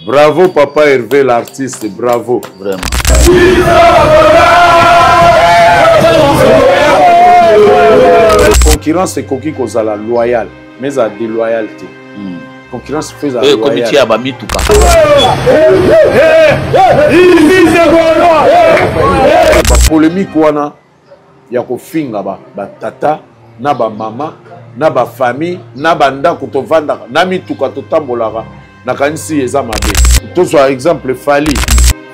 Bravo Papa Hervé l'artiste, bravo. Vraiment. Concurrence c'est coquille cause à la loyale, mais à déloyauté. Concurrence fait à la comité à Bami tout pas. Polémique wana ya ko finga ba tata na ba mama na ba famille na banda ko to vanda na mituka to tambolaka na kanisi eza mabe. To soit exemple Fali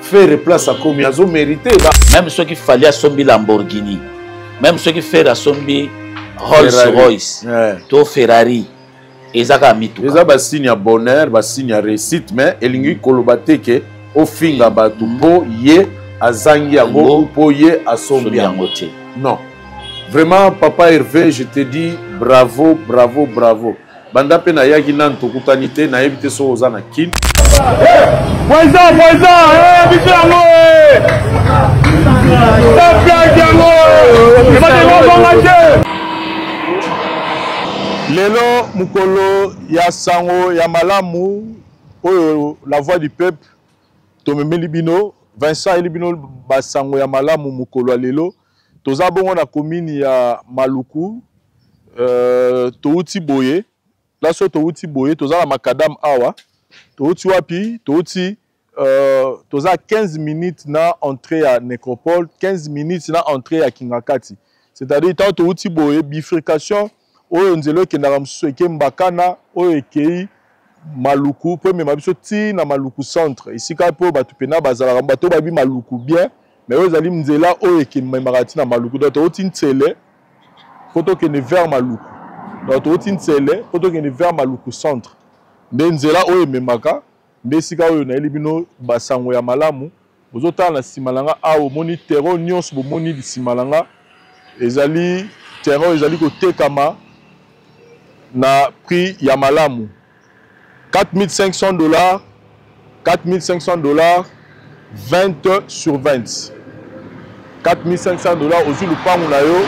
faire place à comme yazo mérité ba même ceux qui fallait à sombi Lamborghini, même ceux qui fait à sombi Rolls-Royce, to Ferrari. Ezaka mitu. Eza ba signe ya bonheur, ba signe ya réussite mais elingi kolobate ke o finga ba tupo ye azangi yango po ye asombi yango te. Non. Vraiment Papa Hervé, je te dis bravo, bravo, bravo. Banda pe na yaki nan tokutani te na yebite so oza na kin. Poison, bite yango. Lelo mukolo ya sango ya malamu oyo la voix du peuple tomemeli bino Vincent Elibino basango ya malamu mukolo lelo toza bongo na commune ya Maluku touti boye laso touti boye toza na makadam awa touti wapi touti toza 15 minutes na entrée à nécropole 15 minutes na entrée à Kingakati, c'est-à-dire tant touti boye bifurcation oyo nzelo kendaka mosusu eke Mbakana oyo ekei Maluku po mema biso ti na Maluku centre isika po bato pena bazalaka bato babi Maluku bien mais oyo ezali nzela oyo ekememaka ti na Maluku donc toti ntsele po tokende vers Maluku donc toti ntsele po tokende vers Maluku centre nde nzela oyo ememaka nde esika oyo nayeli bino basango ya malamu bozotala na nsima na nga awa omoni terreau nyonso bomoni nsima na nga ezali terreau ezali kotekama na prix ya malamu $4500 $4500 20 sur 20 $4500 aussi lupango na yo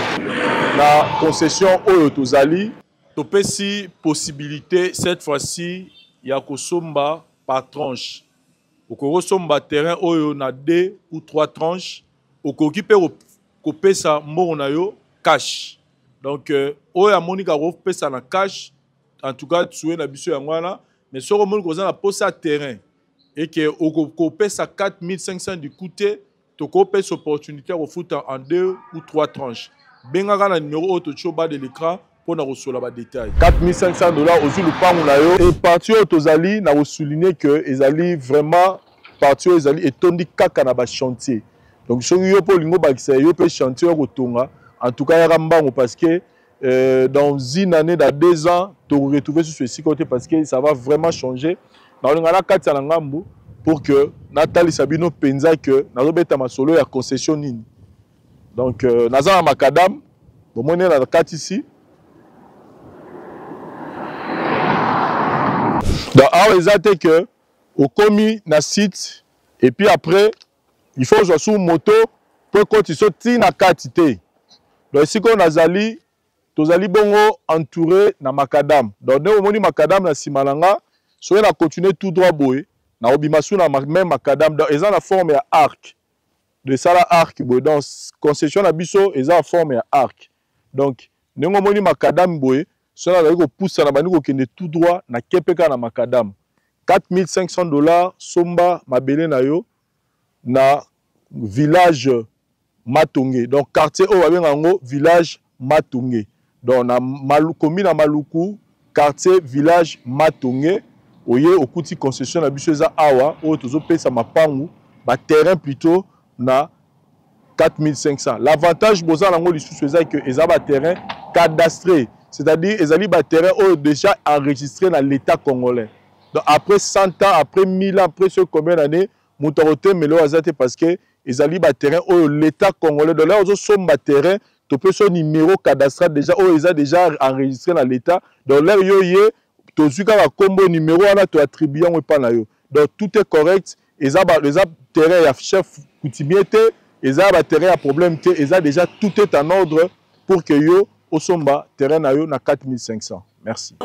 na concession oyo tozali topesi possibilité cette fois-ci ya kosomba par tranche okosomba terrain oyo na 2 ou 3 tranches okoki pe kopesa mbongo na yo cash. Donc, oya monika pesa na cash, en tout cas, tu es na biso yangwana, mais si on a na posa terrain et que on pesa 4500 du côté, tu as opportunité de foutre en 2 ou 3 tranches. Benga na numéro auto choba de l'écran pour na recevoir les détails. $4500 aussi le pan na yo et parti autozali na souligner que ezali vraiment parti ezali etondi kaka na ba chantier. Donc, si yo po lingo bakisa yo pe chantier ko tonga. En tout cas, parce que dans une année, dans 2 ans, tu vas retrouver sur ce côté parce que ça va vraiment changer. Dans le cas de pour que Nathalie Sabino pensa que nous avons solo la concession. Donc, nous avons Macadam, nous avons la carte ici. Donc, alors, ils que au commis na site et puis après, il faut jouer sur moto pour que tu sortes na carte. Donc, si on a zali, tozali bongo entouré na macadam. Donc, nous avons macadam na simalanga, so on a continué tout droit boy, na obimasu na même macadam. Donc, ils ont la forme à arc. De ça la arc boy. Donc, concession na biso, ils ont la forme à arc. Donc, nous avons macadam boy, so on a pousse na bani ko kende tout droit na kepeka na macadam. $4500 somba mabele na yo na village Matongé. Donc, quartier au village Matongé. Donc, na commune à Maluku, quartier village Matongé. Oye, au côté concession, la bicheza awa, au tozo paye sa mapangu, ba terrain plutôt na 4500. L'avantage, boza lango lissu, c'est que ils ont un terrain cadastré. C'est-à-dire, ils ont un terrain déjà enregistré dans l'État congolais. Donc, après 100 ans, après 1000 ans, après ce combien d'années, Moutorote, mais là, parce que ils ont un terrain où l'État congolais, de là, ils ont un terrain, tu peux son numéro cadastral déjà, où ils ont déjà enregistré dans l'État. Donc là, tu as un combo numéro, tu as attribué un peu. Donc tout est correct. Ils ont un terrain à chef coutumier, ils ont un terrain à problème, ils ont déjà tout est en ordre pour que yo au somba terrain na 4500. Merci.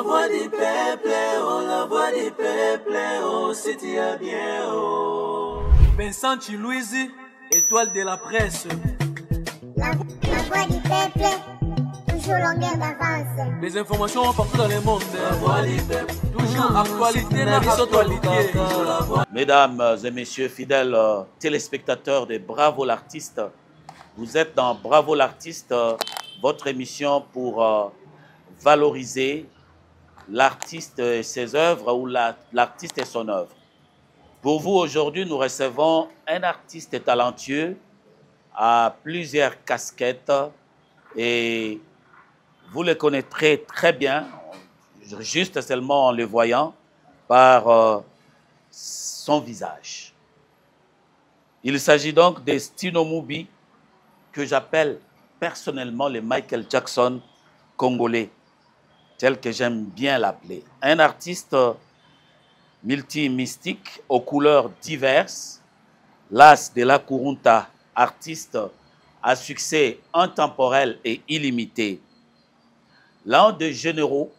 voix du peuple, oh, si tu es bien, oh. Vincent Chilouise, étoile de la presse. La voix du peuple, toujours longueur d'avance. Les informations partout dans le monde. La voix du peuple, toujours actualité, la actualité. Mesdames et messieurs, fidèles téléspectateurs de Bravo l'artiste, vous êtes dans Bravo l'artiste, votre émission pour valoriser l'artiste et ses œuvres ou l'artiste et son œuvre. Pour vous, aujourd'hui, nous recevons un artiste talentueux à plusieurs casquettes et vous le connaîtrez très bien, juste seulement en le voyant, par son visage. Il s'agit donc de Stino Mubi, que j'appelle personnellement le Michael Jackson congolais, tel que j'aime bien l'appeler. Un artiste multi-mystique aux couleurs diverses, l'as de la Kurunta, artiste à succès intemporel et illimité. L'un des généraux,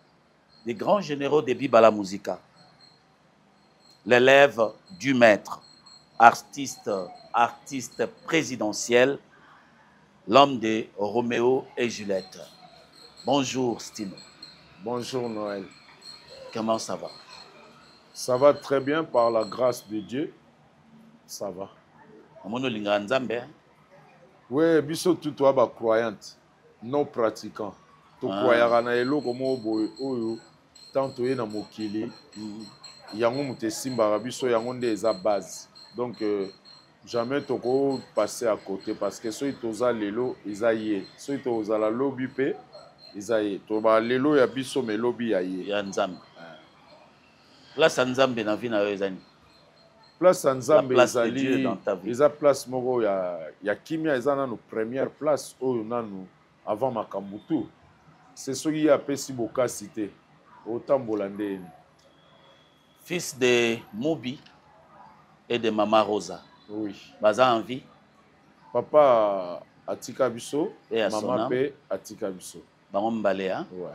des grands généraux de Bibala Musica. L'élève du maître, artiste présidentiel, l'homme de Roméo et Juliette. Bonjour Stino. Bonjour Noël. Comment ça va? Ça va très bien par la grâce de Dieu. Ça va. Oui, biso tout toi ba croyante, non pratiquant. To croyara na eloko mo boy oyo tanto ye na mokili. Yango mute simba biso yango nde eza base. Donc jamais toko passer à côté parce que soki toza lelo eza ye. Soki toza la lobby pe eza ye. To ba lelo ya biso me lobby ya ye. Ya nzambe. Place nzambe na vie na yo ezani. Place nzambe ezali eza place moko ya kimia eza nanu première place oyo nanu avant makambutu. C'est ce qui a pesi bokasi te otambola ndeni. Fils de Mubi et de Mama Rosa. Oui. Baza en vie. Papa atika biso, et maman pe atika biso. Bango Balea. Ouais.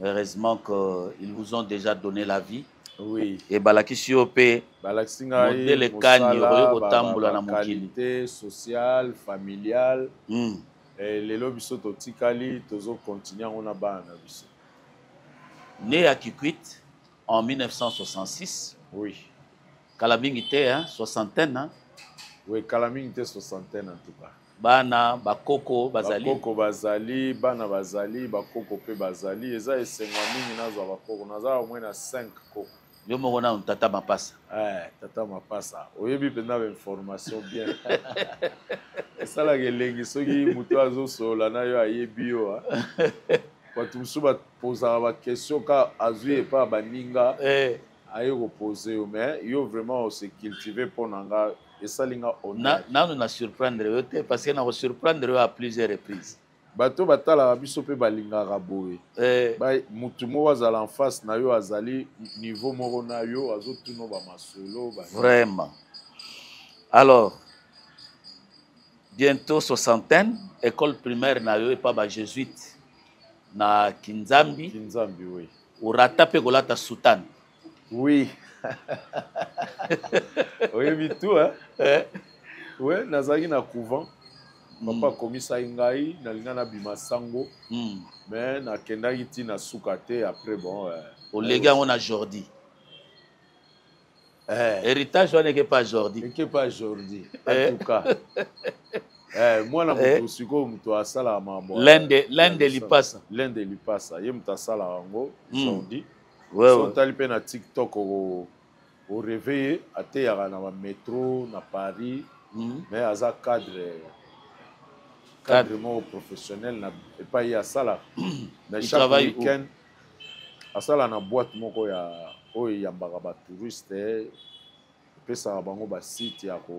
Heureusement qu'ils vous ont déjà donné la vie. Oui. Et balakisi ope modèle kanyo otambola na mokili. Qualité sociale, familiale. Et les lobiso totikali tozo continuer on a bana biso. Né à Kikwit en 1966. Oui. Kalabingi te hein, soixantaine hein. Oui, Kalabingi te soixantaine en tout cas. Bana bakoko bazali. Bakoko bazali, bana bazali, bakoko pe bazali. Eza esenga mingi nazo bakoko. Naza au moins na 5 koko. Yo moko na tata mapasa. Tata mapasa. Oyebi pena information bien. Ça la gelengi soki muto azo sola na yo ayebi yo. Quand tu me poses la question ka azui et pas baninga aye reposer mais yo vraiment se cultiver pour nanga et ça linga honnête. Na na surprendre parce que na surprendre à plusieurs reprises. Bato batala biso pe balinga raboé. Ba mutu mo wazala en face na yo azali niveau moko na yo azo tuno ba masolo ba. Vraiment. Alors bientôt soixantaine, école primaire na yo et pas ba jésuite na Kinzambi. Kinzambi oui. Urata pe golata sultan. Oui. Oui, tout hein. Ouais, nazaki na couvent. Papa komisa ngai na linga na bima sango. Mais na kendaki ti na sukate après bon au légat on a Jordi. Héritage on n'est pas Jordi. N'est pas Jordi. En tout cas. Moi na muto siko muto asala mambo. L'un de lipasa. L'un de lipasa. Ye muto asala ngo Jordi. Ouais. So tali pe na TikTok au réveiller ate ya na métro na Paris. Mais aza cadre professionnel na et pas ya sala. Na chaque week-end asala na boîte moko ya oyo yambaka ba touriste. Pesa bango ba site ya ko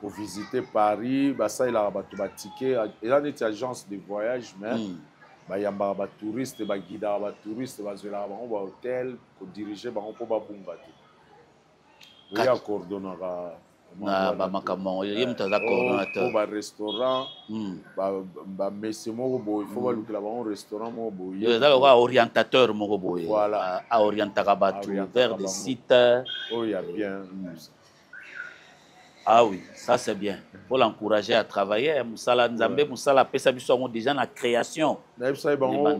visiter Paris, ba ça il a ba ticket et là net agence de voyage mais ba yamba ba touriste ba guida ba touriste ba zela bango ba hôtel ko diriger bango ko ba bunga te. Ya coordonnera na ba makamon ye mutaza coordinateur ba restaurant ba messe moko boy faut ba lukela ba restaurant moko boy yo za ba orientateur moko boy voilà a orientaka batu vers des sites oh il y a bien ah oui ça c'est bien faut l'encourager à travailler musala nzambe musala pesa biso ngo déjà na création na yebisa bango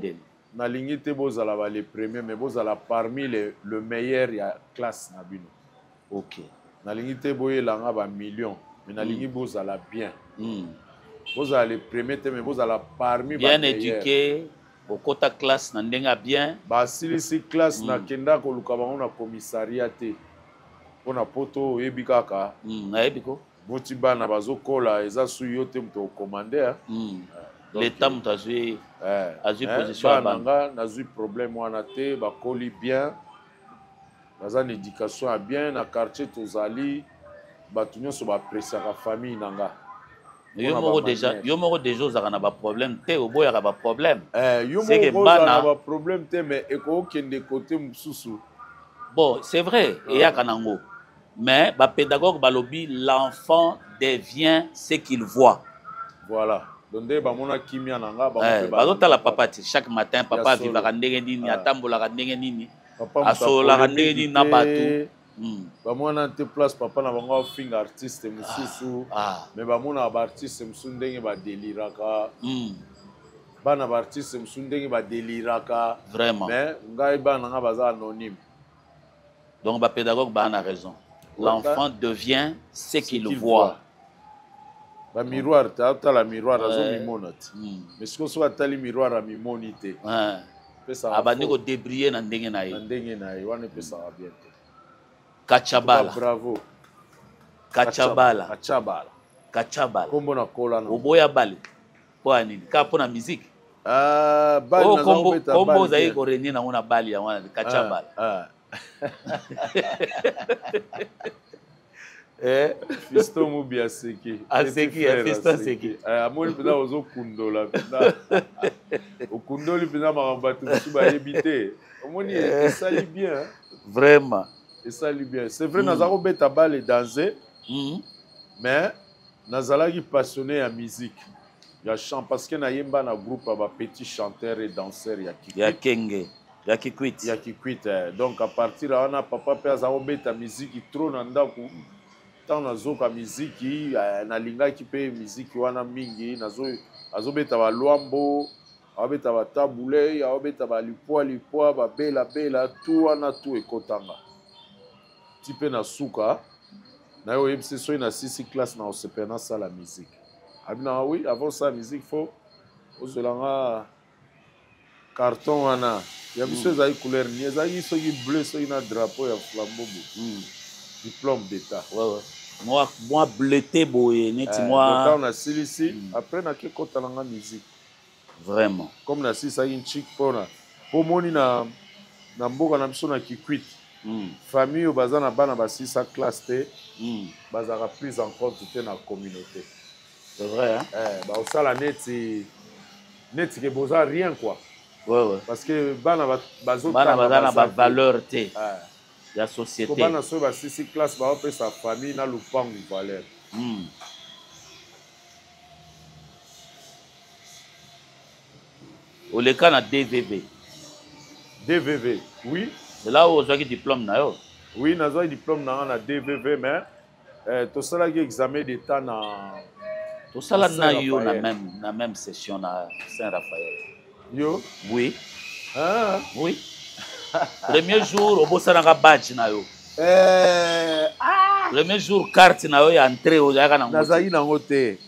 na lingi te bozala ba les premiers mais bozala parmi le meilleur ya classe na bino OK na lingi te boyelanga ba millions mais na lingi bozala bien bozala les premiers te mais bozala parmi bien éduqué au kota classe na ndenga bien basilisi classe na kenda koluka bango na commissariat te pona poto oyebi kaka nayebi ko boti bana bazokola eza su yo te moto ocommande l'état moto azwi position ya bana nazwi problème wana te bakoli bien naza na éducation ya bien na quartier tozali bato nyonso bapresiaka famille na nga yo moko déjà ozalaka na baproblème te oboyaka baproblème yo moko ozala na baproblème te mais ekokende kote mosusu bon c'est vrai eyaka nango mais bapédagogue balobi l'enfant devient ce qu'il voit voilà donc bamona kimia na nga bazotala papa te chaque matin papa avivaka ndenge nini atambolaka ndenge nini asololaka ndenge nini na bato bamona te place papa na bango afinga artiste mosusu mais bamonaka baartiste mosusu ndenge badeliraka bana baartiste mosusu ndenge badeliraka vraiment mais ngai bana nga baza anonyme donc bapédagogue baa na raison l'enfant devient ce qu'il voit ba miroir ta miroir azomimona te mais sikoyo soki atali miroir amimoni te abandi kodebriller na ndenge na ye wana epesaka bien te kachabala bravo kachabala kombo na kolana oboya bale mpo ya nini kaka mpo na musique kombo ozali korenie nango na bali ya wana kachabala Fiston Mubi aseki Fiston aseki amoni mpenza ozokundola mpenza okundoli mpenza makambo bato mosusu bayebi te omoni esali bien vraiment esali bien c'est vrai naza kobeta bale danser mais nazalaki passionné ya musique ya chant parce que nayemba na groupe ya bapetit chanteur et danseur ya kenge ya kikwit donc à partir ya wana papa mpe aza kobeta miziki trop na ndako ntango nazoka miziki nalingaki mpe miziki wana mingi azobeta balwambo aobeta batabule aobeta balipwa babela tu wana tu ekotanga ti mpe na suka naye oyebisi soki na 6 classe na osepela nasala miziki abinaka oui avant osala miziki fo ozwelanga carton wana ya biso ezali couleur ni ezalaki soki bleu soki na drapeau ya flambobo diplôme d'état moi bleuté boye neti moi ntango nasilisi après nake kota nanga musique vraiment comme nasilisaki nchik mpona mpo moni na mboka na biso na kikwit famille oyo baza na bana basilisa classe te bazalaka prise en compte te na communauté c'est vrai baosala neti ke boza rien quoi parce que bana baza na bavaleur te ya société ko bana soki basilisi classe baopesa famille na lupangu valeur oleka na DVV oui c'est là où ozwaki diplôme na yo oui nazwaki diplôme na nga na DVV mais tosalaki examen d'état na tosala na yo na même session na Saint-Raphaël yo oui oui premier jour obosanaka badge na yo premier jour carte na yo ya entrée ozalaka nango nazalaki nango te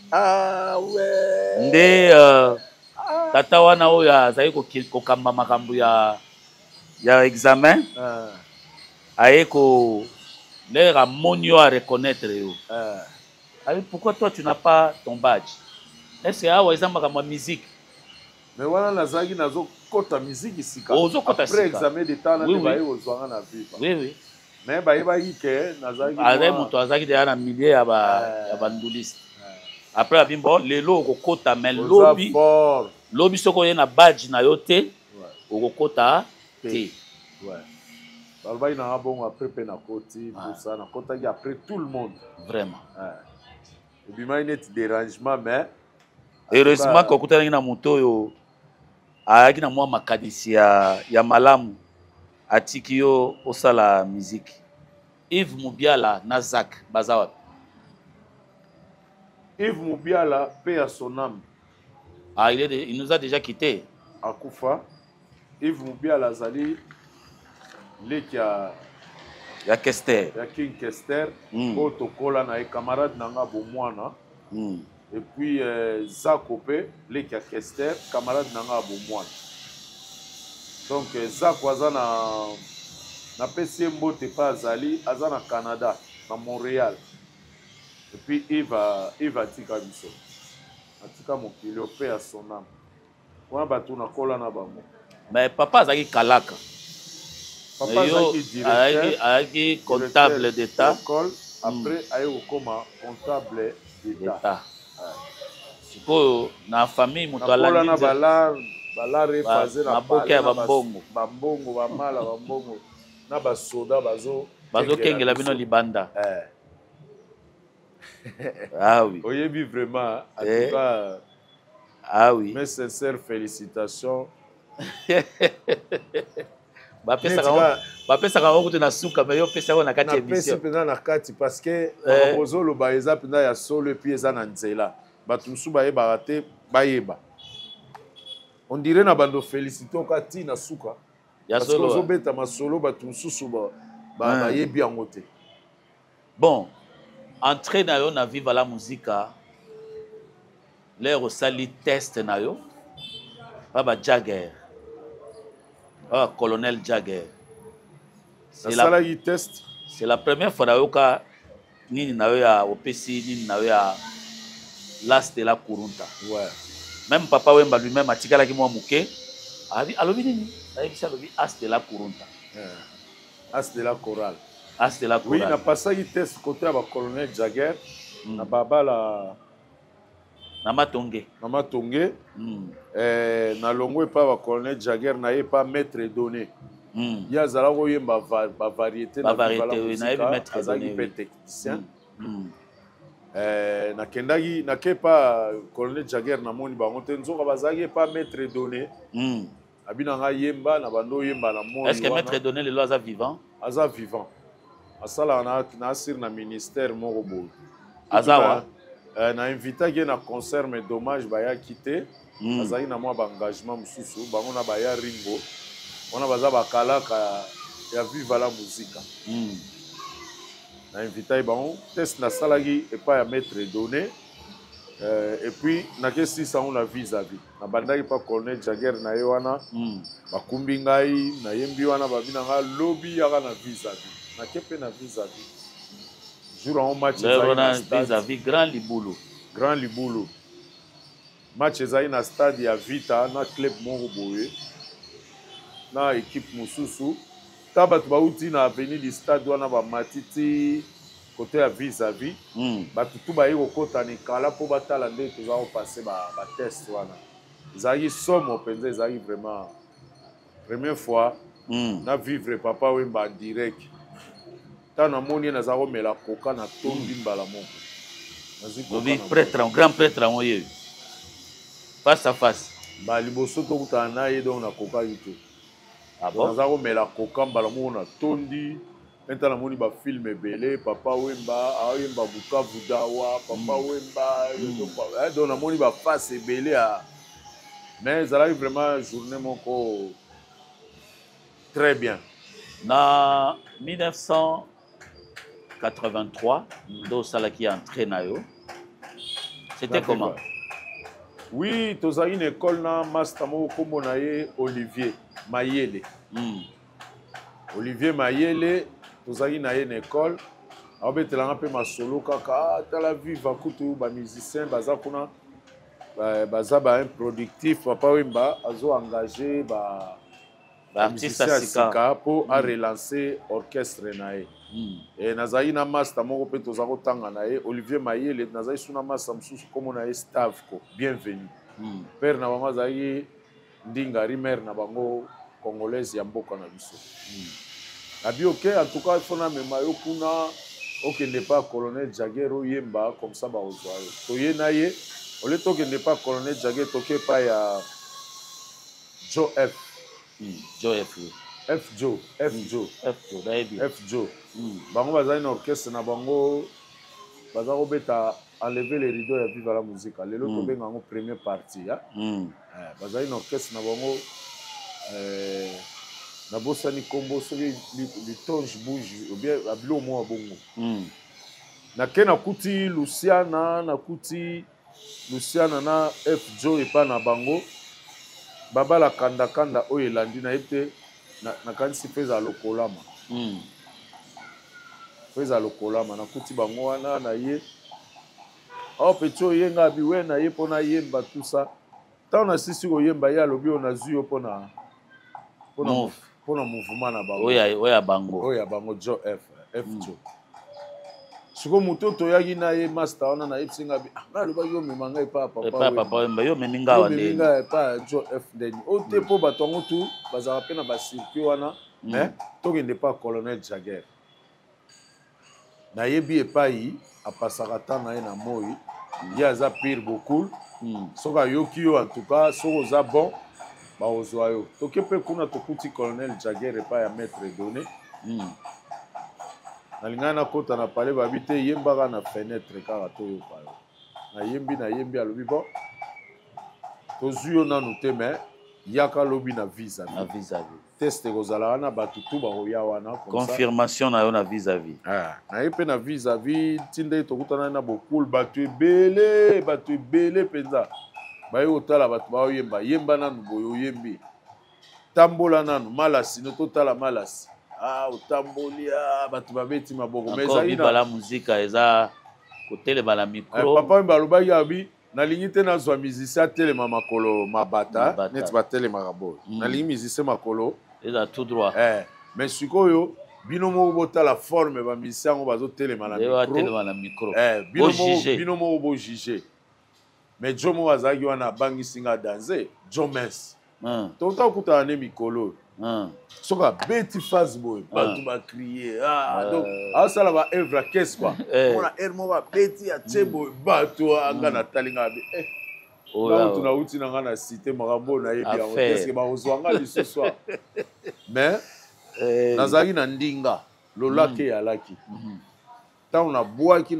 nde tata wana oyo azali kokamba makambo ya examen aye l'air amoni yo a reconnaître yo pourquoi toi tu n'as pas ton badge est-ce que awa eza makambo ya musique mais wana nazalaki nazokota musique sika après examen d'état na te baye kozwanga na viva oui mais bayebaki ke nazalaki azali moto azalaki deya na milieu ya banduliste après abimbo lelo okokota mais lobi soki oye na badge na yo te okokota te Alba il a bon après penakoti tout ça na kota après tout le monde. Vraiment. Et puis il y a des dérangements mais heureusement ko kutana na moto yo ayaki na mwa makadisi ya malamu atiki yo osala musique. Yves Moubiala na Zak baza Yves Moubiala paix à son âme. Ah, il nous a déjà quitté. À Koufa. Yves Moubiala Zali, les qui a Kester. Il y a King Kester, Otokola na camarade nanga bomwana. Et puis Zakope, les qui a Kester, camarade nanga bomwana. Donc Zak wazana na PC Mbote pas Zali, azana Canada, na Montréal. Et puis Yves a tika biso. Atika mokili paix à son âme. Wana batu na kola na bango. Mais papa azaki kalaka. Papa azaki directeur, azaki comptable d'État. Après ayo koma comptable d'État. Sikoyo na famille muto kola na balar refazer na boke ya bambongo. Bambongo bamala bambongo na basoda bazo kengela bino libanda. Ah oui. Oyebi vraiment en tout cas. Ah oui. Mes sincères félicitations. bapesaka ngo kutu na suka me yo pesa ngo na kati ya émission. Na pesa na kati parce que bozo lo ba eza pena ya solo puis eza na nzela. Batu musu ba yeba te bayeba. On dirait na bando féliciter kati na suka. Ya solo. Parce que beta masolo batu musu ba yebi yango te. Bon, entrée na yo na Viva la Musica. L'air au sali test na yo. Baba Jagger. Ah, colonel Jagger. C'est la première fois que nini na yo ya OPC nini na yo ya Las de la Kurunta. Ouais. Même Papa Wemba lui-même a tika la ki mwa muke. Alobi nini? Alobi As de la Kurunta. As de la chorale. As de la chorale. Oui, na passé test côté à colonel Jagger. Na baba la Namatonge. Namatonge. Na longo pas ba colonel Jagger na ye pas maître donné. Ya zala ko yemba ba variété na maître donné technicien. Na kendagi na ke pas colonel Jagger na moni bango te nzoka bazaki pas maître donné. Abina nga yemba na bando yemba na moni. Est-ce que maître donné le loza vivant? Aza vivant. Asala na sir na ministère moko bo. Azawa. Na invité qui na concert mais dommage baya quitté azali na moi ba engagement mususu bango na baya ringo on a baza bakala ya Viva la Musica na invité bango test na salagi et pas ya maître donné et puis na ke 600 on a vis-à-vis na bandaki pa colonel Jagger na ye wana bakumbi ngai na yembi wana babina nga lobby ya na vis-à-vis na ke pe na vis-à-vis jour en match vis-à-vis Grand Liboulou. Grand Liboulou. Match ezali na stade ya Vita na club moko boye. Na équipe mususu. Ta batu bauti na avenue du stade wana ba matiti côté ya vis-à-vis. Batu tu ba yiko kota ni kala po batala nde toza ko passer ba test wana. Ezali somo penza ezali vraiment première fois na vivre Papa Wemba en direct. Na moni na zako mela koka na tombi mbala moko. Novi prêtre, un grand prêtre en oye. Face à face. Ba liboso to kuta na ye donc na koka yito. Ah bon? Na zako mela koka mbala moko na tondi. Enta na moni ba film ebele Papa Wemba, Awemba Bukavu Dawa, Papa Wemba, donc na moni ba face ebele a. Mais ça arrive vraiment journée moko très bien. Na 1983, do salaki entré na yo. C'était comment? Oui, tu as une école na master mo kombo na ye Olivier Mayele. Olivier Mayele, tu as une école. Abetelanga pe masolo kaka tala viva kutu ba musicien baza kuna baza ba productif Papa Wemba azo engagé ba artiste asika pour relancer orchestre nae. Et nazai na master moko pe tozako tanga nae Olivier Mayele nazai suna master msusu komo nae Stavko. Bienvenue. Père na mama zai ndingari mère na bango congolaise ya mboka na biso. Abi ok, en tout cas, il faut na memayo kuna. Ok, n'est pas colonel Jagger yemba comme ça ba ozoayo. Toye na ye, au lieu que n'est pas colonel Jagger, toke pas ya Joe F. Joe F. F Joe. F Joe. Bango baza une orchestre na bango baza beta enlever les rideaux et vivre la musique. Lelo to benga ngo première partie ya. Baza une orchestre na bango na bosani kombo soki litonge bouge ou bien abilo mo bongo. Na ke na kuti Luciana na F Joe epa na bango baba la kanda oyo elandi na ete na kanisi peza lokolama. Peza lokolama na kuti bango wana na ye. Oh pecho yenga biwe na ye pona yemba tout ça. Tant na sisi ko yemba ya lobi on a zuyo pona mouvement na bango. Oya bango. Oya bango Joe F Joe. Siko mutoto yaki na ye master wana na ipsinga bi na loba yo memanga epa papa wemba yo meninga wa ndeni. Meninga epa Joe F ndeni. Ote po batongo tu bazaka pe na ba circuit wana mais tokende pa colonel Jagger. Na yebi epai apasaka ta na ye na moi ye aza pire beaucoup. Soka yoki yo en tout cas soko za bon ba ozwa yo. Toke pe kuna tokuti colonel Jagger epai ya maître donné. Nalinga na kota na pale babite yembaka na fenêtre kaka toyo pale. Na yembi alobi bon. Tozwi yo nanu te mais yaka lobi na visa. Na vis-à-vis. Teste kozala wana batutu bakoya wana comme ça. Confirmation na yo na vis-à-vis. Na ye pe na vis-à-vis tinde tokutana na bokul batu ebele penza. Baye otala batu baoyemba yemba nanu boyo yembi. Tambola nanu malasi no totala malasi. Otamboli batu babeti maboko mais ça ina la musique eza kotele bala micro. Papa mbaloba yabi nalingi te nazwa musicien telema makolo mabata net batele marabo. Nalingi musicien makolo eza tout droit. Mais sikoyo bino mo bota la forme ba musicien ngo bazo telema na micro. Bino mo bo juger. Mais Jomo wazagi wana bangi singa danser, Jomes. Tonta okuta ne mikolo. Soka beti fazboy batu ba crier donc asala ba evra qu'est-ce quoi ona ermo ba beti ya chebo batu anga na talinga bi là tuna uti na ngana cité marambo na yebi yango qu'est-ce que ba ozwanga ce soir mais nazali na ndinga lolake ya laki tant na boaki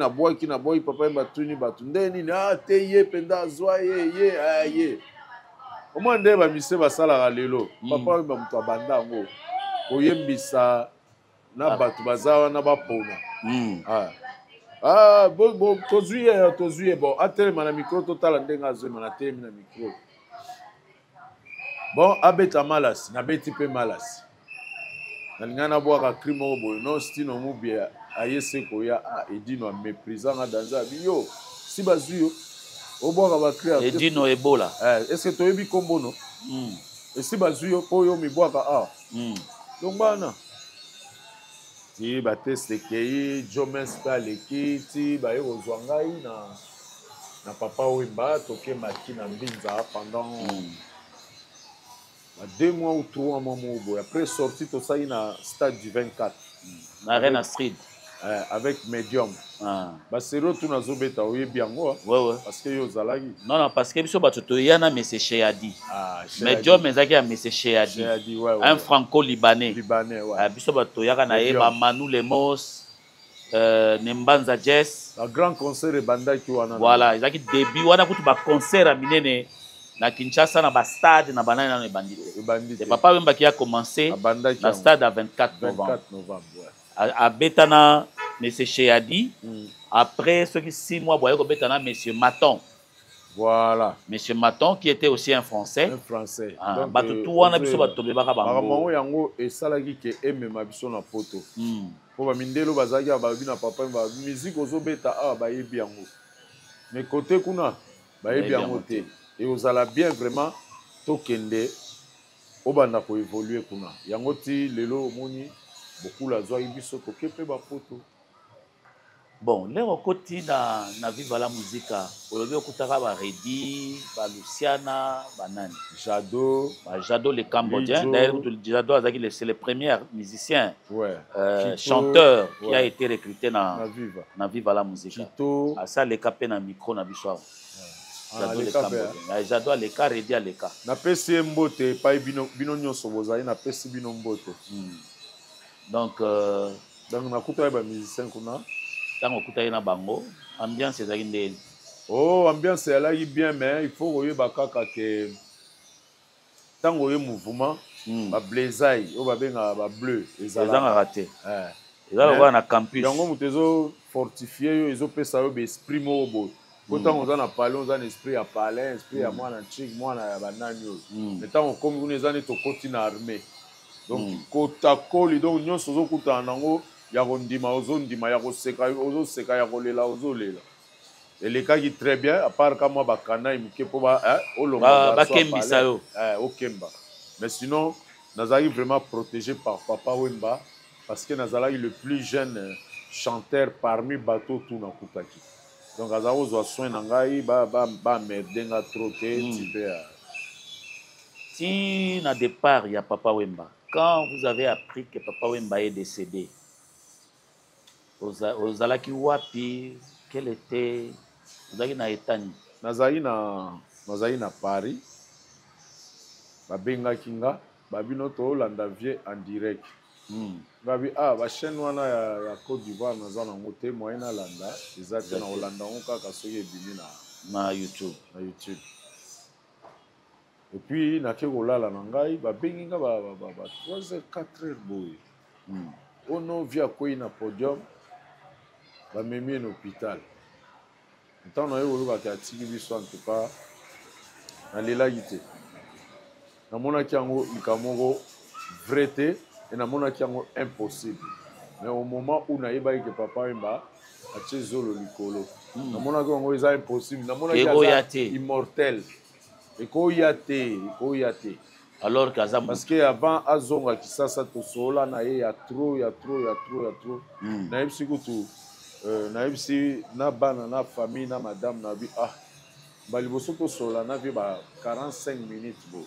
papa batuni batu ndeni na te ye penda zwa ye au moins nde bamise basalaka lelo papa oyo bamutu abanda yango koyembisa na bato baza wana bapona tozwi ye bon atelema na mikro totala ndenge azoyema na telemi na mikro bon abeta malasi nabeti mpe malasi nalinga nabwaka cri moko boye non stino mobia aye se koya edino améprisanga danza abi yo si bazwi yo obwaka bakria edino ebola est-ce que toyebi kombo no esi bazwi yo po yo mibwaka donc bana ti bateste kei Jomes mpe aleki ti baye kozwa ngai na papa wemba tokemaki na mbinza pendant 2 mois ou 3 mois mo boye après sorti tosali na stade du 24 na Arena Street avec Medium. Basero tu nazobeta oyebi yango parce que yo zalaki. Non parce que biso bato to yana monsieur Cheyadi. Medium ezaki ya monsieur Cheyadi. Un franco-libanais. Biso bato yaka na ye ba Manu Lemos Nembanza Jazz. Un grand concert bandaki wana. Voilà, ezaki début wana kutu ba concert minene na Kinshasa na ba stade na banana na bandite. Papa Wemba qui a commencé na stade à 24 novembre. À Betana, M. Cheyadi. Après, ceux qui 6 mois, vous Betana, M. Maton. Voilà. M. Maton, qui était aussi un Français. Un Français. Donc, tout on a besoin de tomber baka bango. Yango et salagi ke eme mabiso na poto. Pour ba mindelo bazaki ba bina papa ba musique ozo beta ba yebi yango. Mais côté kuna ba yebi yango te. Et ozala bien vraiment tokende obanda ko évoluer kuna. Yango ti lelo moni beaucoup la zwa ibiso ko kepe ba poto Bon, les okoti na Viva la Musique, olobi okutaka ba Redi, ba Luciana, ba nani. Jado le Cambodgien. D'ailleurs, Jado c'est le premier musicien, chanteur qui a été recruté na Viva la Musique. À ça le capé na micro na biso. Jado le Cambodgien. Jado le ka Redi le ka. Na pesi mbote pa bino nyonso bozali na pesi bino mbote. Donc na kuta ba musicien kuna. Tango kuta na bango, ambiance ezaki ndeni. Oh, ambiance elle bien, mais il faut que que tango ye mouvement, ba blazai, o ba benga ba bleu, ezanga raté. Ezala na campus. Yango mutezo fortifier yo, ezo pesa yo be esprit mo bo. Autant on a parlé, on a un esprit à parler, esprit à moi, moi, à banane. Mais tant comme on est en côté armée. Donc, kota koli, donc, nous sommes au nango, yarondima, ozondima, yaroseka, ozoseka, yarolela, ozolela. Et les cas qui très bien, à part quand moi, bakana, il me pour bakembisa yo. Okemba. Mais sinon, nous avons vraiment protégé par Papa Wemba, parce que nous avons le plus jeune chanteur parmi bateau tout na Koutaki. Donc, à Zao, on soin d'angaï, merdenga trop Si, na départ, il y a Papa Wemba. Quand vous avez appris que Papa Wemba est décédé, aux Alaki Wapi, quel était. Vous avez na Etani? Nazaï na Paris, Babenga Kinga, Babino to Landavie en direct. Babi ba chaîne wana ya Côte d'Ivoire naza na ngote moyena landa ezate na Hollanda onka kasoye bimi na YouTube. Et puis na ke kolala na ngai ba benginga ba 3h 4h boy. Ono via koi na podium ba memi na hôpital. Tant na yo ba ka tiki biso en tout cas na lela yité. Na mona ki yango ikamoko vrai et na mona ki yango impossible. Mais au moment où na yeba que Papa Wemba a tezolo likolo. Na mona ki yango eza impossible. Na mona ki immortel. Eko yate. Alors qu'Azam. Parce que avant Azonga qui ça to sola na ye ya trop. Na yebsi kutu na yebsi na bana na famille na madame na bi baliboso to sola na vi ba 45 minutes bo.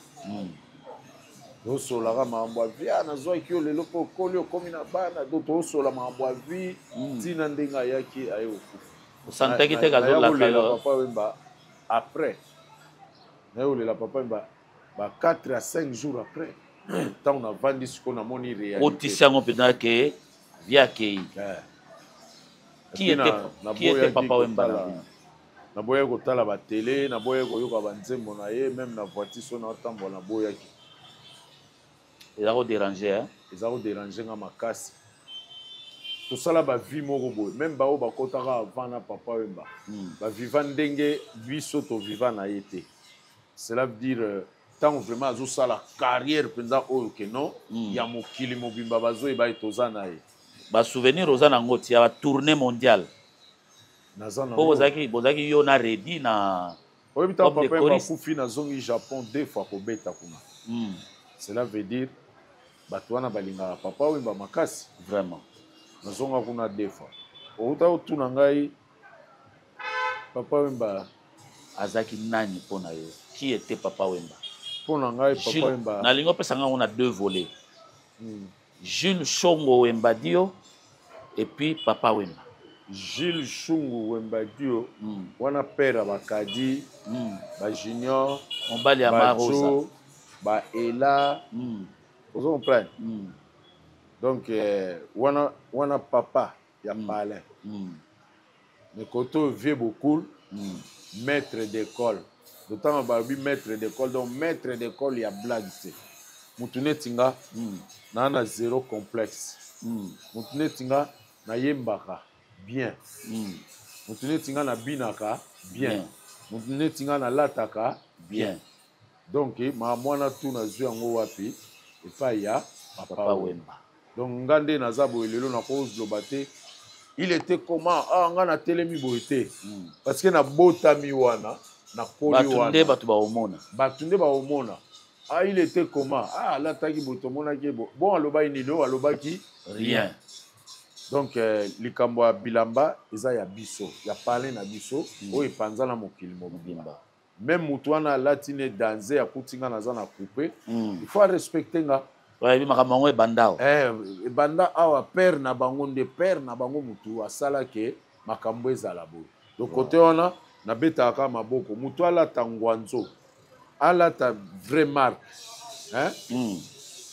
Do sola ga mambo via na zo ki lelo ko kolio komi na bana do to sola mambo vi tina ndenga yaki ayo. Santa ki te ga zo la Papa Wemba après. La Papa Wemba 4 à 5 jours après. Tant on a vendu ce qu'on a moni réalité. Otissango peut-être que via qui était Papa Wemba na boya ko tala ba télé na boya ko yoka ba nzembo na ye même na voiture so na tambo na boya ki. Ils ont dérangé hein. Ils ont dérangé nga makasi. Tout ça là ba vie moko boy même ba o ba kotaka avant na Papa Wemba. Ba vivant ndenge biso to vivant na été. Cela veut dire tant vraiment azo ça la carrière pendant que non ya mokili mobimba bazo e ba etozana ye. Ba souvenir ozana ngoti ya tournée mondiale. Bozaki yo na Redi na Papa Wemba kufi na zongi Japon 2 fois ko beta kuna. Cela veut dire batwana balinga Papa Wemba makasi vraiment. Na zonga kuna 2 fois. Outa otuna ngai Papa Wemba azaki nani pona yo? Qui était Papa Wemba? Pona ngai Papa Wemba. Na lingo pesa nga on a 2 volets. Jules Chongo Wemba Dio et puis Papa Wemba. Jules Chongo Wemba Dio wana père bakadi ba junior Mombali ya Marosa ba Ela vous comprenez donc wana papa ya palais mais koto vieux beaucoup maître d'école d'autant babi maître d'école donc maître d'école ya blague c'est mutune tinga na zéro complexe mutune tinga na yembaka bien mutune tinga na binaka bien mutune tinga na lataka bien donc ma mwana tu na zu yango wapi et pas ya Papa Wemba donc ngande na zabo lelo na cause lobate il était comment ngana telemi boité parce que na botami wana na koli wana batunde ba omona il était comment la taki botomona ki bon aloba ni lo alobaki rien Donc likambo ya bilamba eza ya biso ya parler na biso oyo epanza na mokili mobimba. Même mutu wana alati ne danse akutinga naza na coupe il faut respecter nga. Ouais, makambo e bandao. Banda awa père na bango nde père na bango mutu asala ke makambo ezala boye. Donc côté wana na betaka maboko mutu alata ngwanzo alata vraie marque hein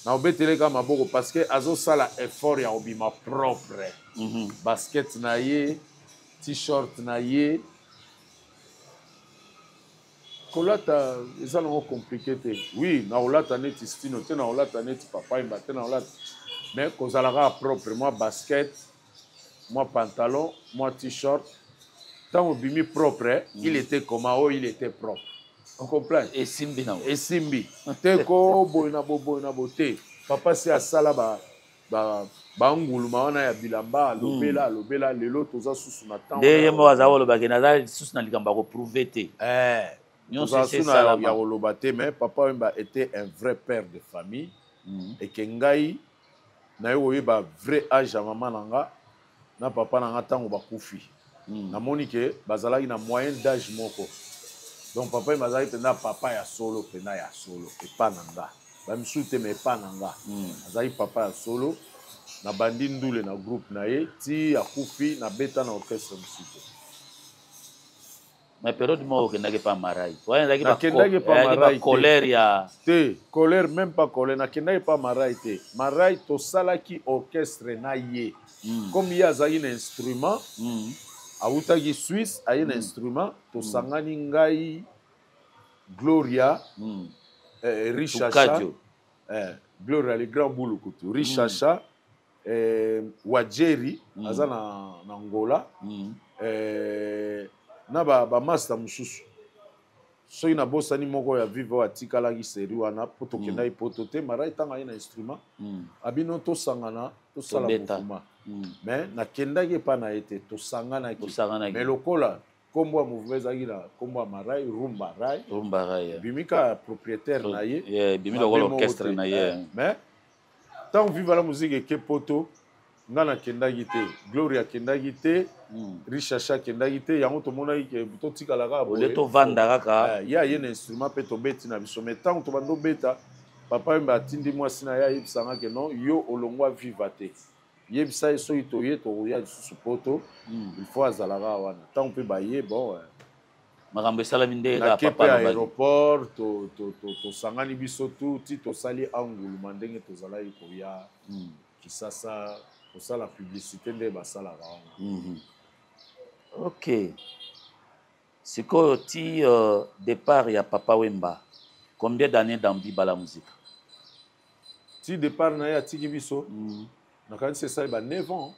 na obeteleka maboko parce que azo sala effort ya obima propre basket na ye t-shirt na ye kolata eza nango compliqué te oui na olata neti stino te na olata neti papa imba te na olata mais kozalaka propre moi basket moi pantalon moi t-shirt tant obimi propre il était comment oh il était propre. On comprend. Et Simbi na. Et Simbi. Teko boina bote. Papa c'est à sala ba nguluma wana ya bilamba lobela lelo toza susu na temps. Ndeye mo azawolo bakena za susu na likamba ko prouver te. Toza susu na ya olobate mais papa Wemba était un vrai père de famille et que ngai na yo yeba vrai âge ya maman nanga na papa nanga tango bakufi. Na monique bazalaki na moyenne d'âge moko. Donc papa il m'a dit pena papa ya solo pena ya solo et pas nanga. Ba msute mais pas nanga. Azali papa ya solo na bandi ndule na groupe na ye ti akufi na beta na orchestre msute. Mais période mo ke ndage pa marai. Ouais ndage pa marai. Colère ya te colère même pas colère na kendage pa marai te. Marai to salaki orchestre na ye. Comme il y a un instrument autaki Suisse a un instrument to sangani ngai Gloria Richacha Gloria le grand boulot kutu Richacha Wajeri aza na Angola na ba master mususu so ina bosani moko ya vivo atikala ki seri wana poto kenda ipoto te mara itanga ina instrument abino to sangana to sala mouvement mais na kendaki pa na ete to sangana ki mais lokola kombo mouvement zaki na kombo marai rumba rai bimika propriétaire na ye bimika l'orchestre na ye mais tant vive la musique ke poto ngana kendaki te Gloria kendaki te Richacha kendaki te yango to mona ke to tikala ka bo le to vanda kaka ya ye na instrument pe to beti na biso mais tant to bando beta papa mba tindi mwasi na ya yebisanga ke non yo olongwa viva te yebisa so ito ye to ya susu poto il faut azalaka wana tant pe ba ye bon makambo salami nde ka papa na aéroport to sangani biso tout to sali angulu mandenge to zalai ko ya kisasa pour ça la publicité de basala ok c'est quoi ti départ ya Papa Wemba combien d'années dans Bibala musique ti départ na ya tiki biso na kan c'est ça ba 9 ans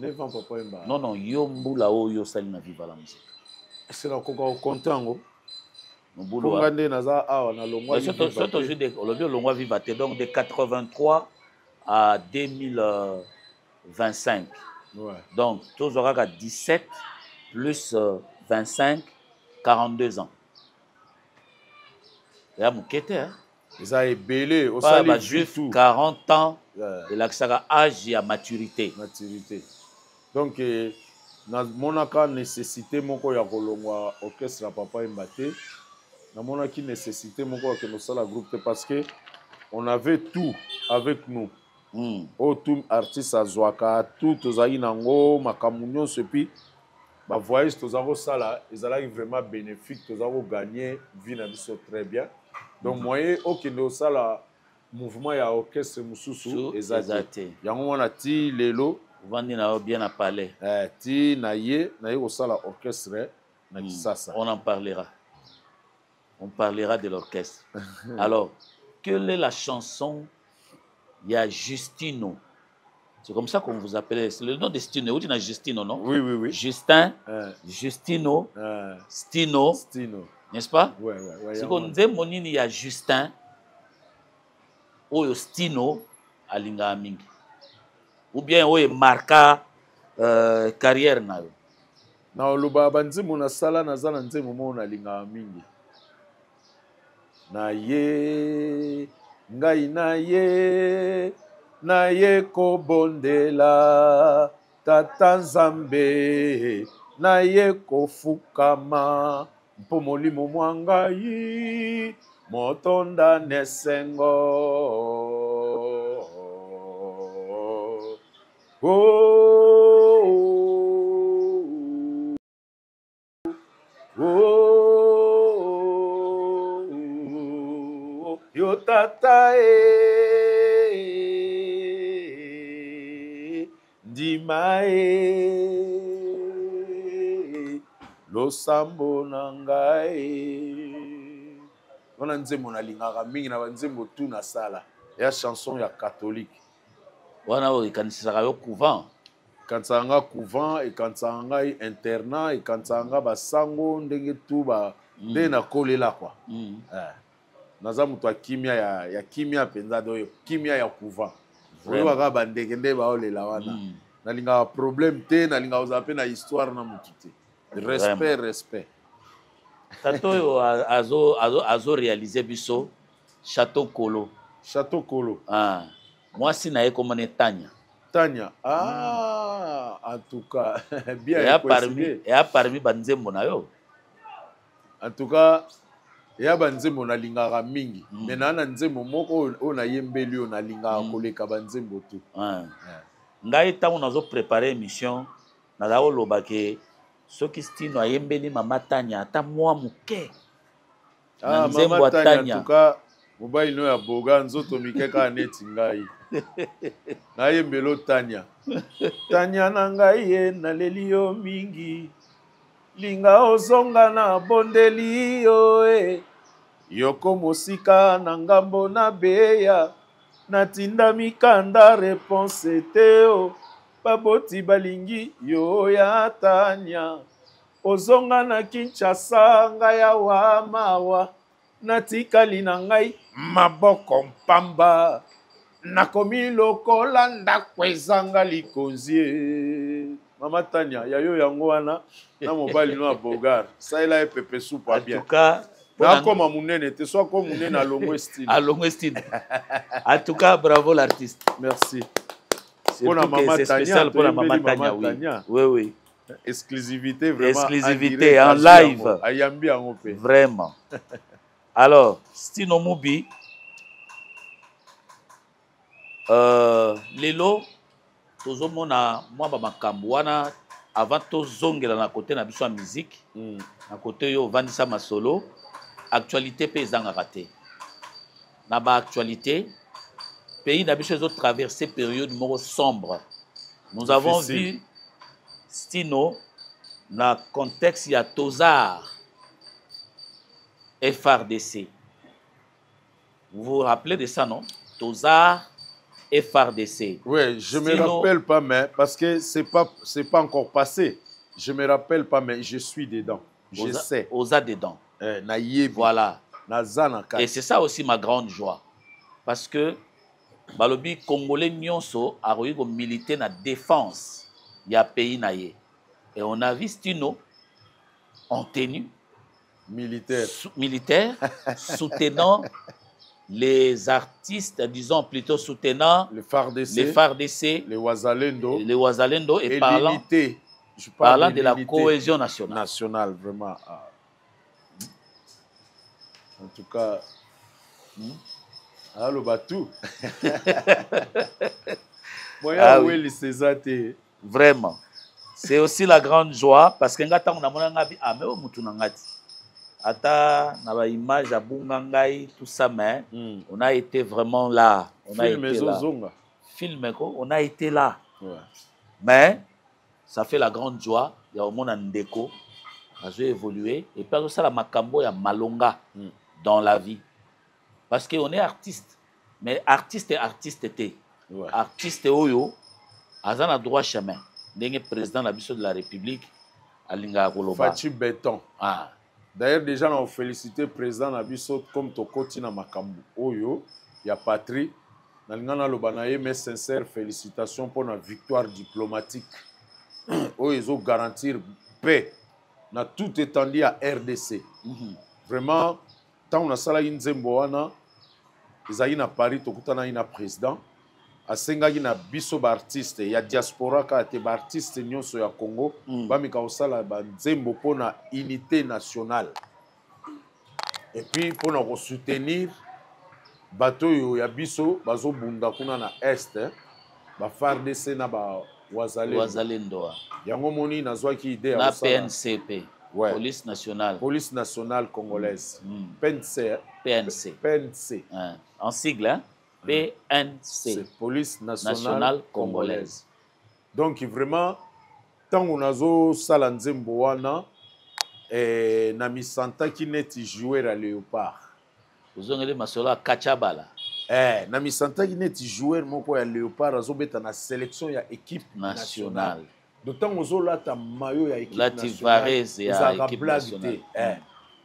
Papa Wemba non yo mbula oyo sali na Bibala musique c'est la koko kontango mbula ngande naza awa na longwa surtout je de le longwa vivate donc de 83 à 2025. Ouais. Donc, tous aura 17 plus 25, 42 ans. Il y a mon quête, hein? Ils ont belé au salaire juif 40 ans. Et là, ça a âge et maturité. Donc, mon aka nécessité moko ya kolongwa orchestre Papa Mbate. Na mon aki nécessité moko que nous sala groupe parce que on avait tout avec nous. Tout artiste azwaka tout tozali nango makambo nyonso puis ba voyage tozako sala ezalaki vraiment bénéfique tozako gagner vie na biso très bien donc moyen okende osala mouvement ya orchestre mususu ezate yango wana ti lelo vandi na bien à parler ti na ye kosala orchestre na Kisasa on parlera de l'orchestre alors quelle est la chanson? Il y a Justino. C'est comme ça qu'on vous appelle. C'est le nom de Stino. Vous dites Justino, non? Oui. Justin, Justino, Stino. N'est-ce pas? Oui. C'est qu'on dit, il y a Justin, ou Stino, à Lingamingi. Ou bien, ou marqué carrière. Na oluba banzi mona sala na zana nze momo na Lingamingi. Na ye. Ngai na ye naye kobondela tata nzambe naye kofukama mpo molimo mwa ngai motonda nesengo yo tata ndima losambo na ngai wana nzembo nalingaka mingi na banzembo tu na sala ya chanson ya catholique wana oyo ekanisisaka yo couvent ekanisaka nga couvent ekanisaka ngai internat ekanisaka nga basango ndenge tu nde nakolela kwa naza moto ya kimia mpenza doyo kimia ya couvent oyebaka bandeke nde baolela wana nalingaka problème te nalingaka kozala mpe na histoire na motu te respect tata oyo azorealize biso Chateau Kolo mwasi na ye komone Tanya en tout cas bien eya parmi banzembo na yo en tout cas eya banzembo nalingaka mingi me naa na nzembo moko oyo nayembeli oyo nalingaka koleka banzembo tu ngai ntango nazoprépare émission nazala koloba ke soki Stino ayembeli mama Tanya ata mwa moke na nzembo ya Tanya mobali no ya boga nzoto mike kaka neti ngai nayembelo Tanya na ngai ye naleli yo mingi linga ozonga na bondeli yo yoko mosika na ngambo na beya natinda mikanda réponse teo baboti balingi yo ya Tanya ozonga na Kinshasa ngai awa mawa natikali na ngai maboko mpamba nakomi lokola ndako ezanga likonzi mama Tanya yayo yango wana na mobali no abogar saela e pepe soupe a bien nakoma munene te so ko munene alongwe style en tout cas bravo l'artiste merci pour la maman Tanya pour la maman Tanya oui exclusivité vraiment exclusivité en live ayambi yango pe vraiment alors Stino Mubi lelo tozomona mwa bamakambo wana avant tozongela na côté na biso ya musique na côté yo vandisa masolo actualité pe ezangaka te na actualité pays na biso ezo traverser période moko sombre nous avons vu Stino na contexte ya Tozar FRDC vous vous rappelez de ça non Tozar FRDC. Oui, je me rappelle pas, mais parce que c'est pas encore passé. Je me rappelle pas, mais je suis dedans. Je sais. Oza dedans. Voilà. Et c'est ça aussi ma grande joie. Parce que balobi Congolais nyonso a réussi militer na défense ya pays na ye. Et on a vu Stino en tenue militaire soutenant les artistes, disons plutôt soutenant les FARDC, les Wazalendo et parlant de la cohésion nationale. Vraiment. En tout cas, alors Batou. Vraiment. C'est aussi la grande joie parce que Ata na ba image à Bungangai tout ça mais on a été vraiment là, on a été là. Mais ça fait la grande joie, il y a au monde en déco, a évolué et par ça la makambo ya malonga dans la vie. Parce qu'on est artiste, mais artiste était. Artiste oyo azana droit chemin. Ndenge président la biso de la République alinga koloba. Fachi Béton. D'ailleurs, déjà, on a félicité le président Nabiso comme Tokoti na Makambu. Oyo, il y a patrie. Nalingana Lobanaye, mes sincères félicitations pour la victoire diplomatique. Oyo, ils ont garanti paix. On a tout étendu à RDC. Vraiment, tant on a sala Nzembo wana, ils ont à Paris, Tokutana ina président. asengaki na biso baartiste ya diaspora kaka te baartiste nyonso ya Congo bameka kosala banzembo mpona unité nationale et puis mpona kosoutenir bato oyo ya biso bazobunda kuna na est ba-FARDC na ba-Wazalendo yango moni nazwaki ide ya na kosala PNCP ouais. Police nationale congolaise PNC en sigle hein? PNC c'est Police nationale congolaise. Donc vraiment tango nazosala nzembo wana na misantaki neti joueur à Léopard ozongeli masolo ya Kachabala na misantaki neti joueur moko ya Léopard azobeta na sélection ya équipe nationale. D'autant ozolata mayo ya équipe nationale ya équipe nationale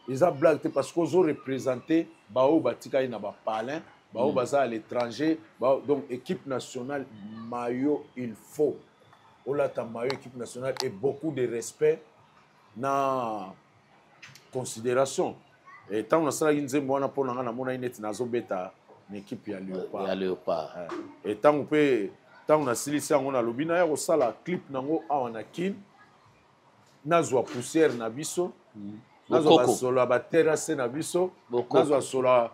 ils a blague parce qu'ils ont représenté bao batika na ba palin bao baza à l'étranger donc équipe nationale mayo il faut olata mayo équipe nationale et beaucoup de respect na considération et tant on a sala nzembo wana pona nga na mona ineti nazobeta na équipe ya Léopard et tant on peut tant on a silisi yango na lobina ya kosala clip nango awa na kin nazwa poussière na biso nazwa solo ba terrasse na biso nazwa solo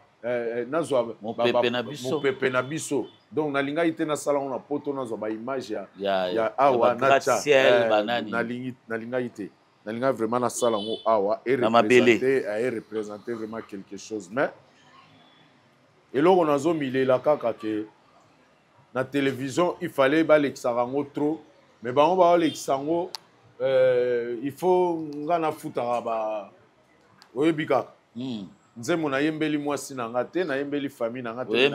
nazwa mopepe na biso donc nalinga ite na sala na poto nazwa ba image ya awa na ciel banani nalinga ite nalinga vraiment na sala ngo awa et représenter vraiment quelque chose mais eloko nazo milela kaka ke na télévision il fallait balekisaka ngo trop mais bango balekisa ngo il faut ngana futaka ba oyebi kaka nzembo nayembeli mwasi na nga te nayembeli famille na nga te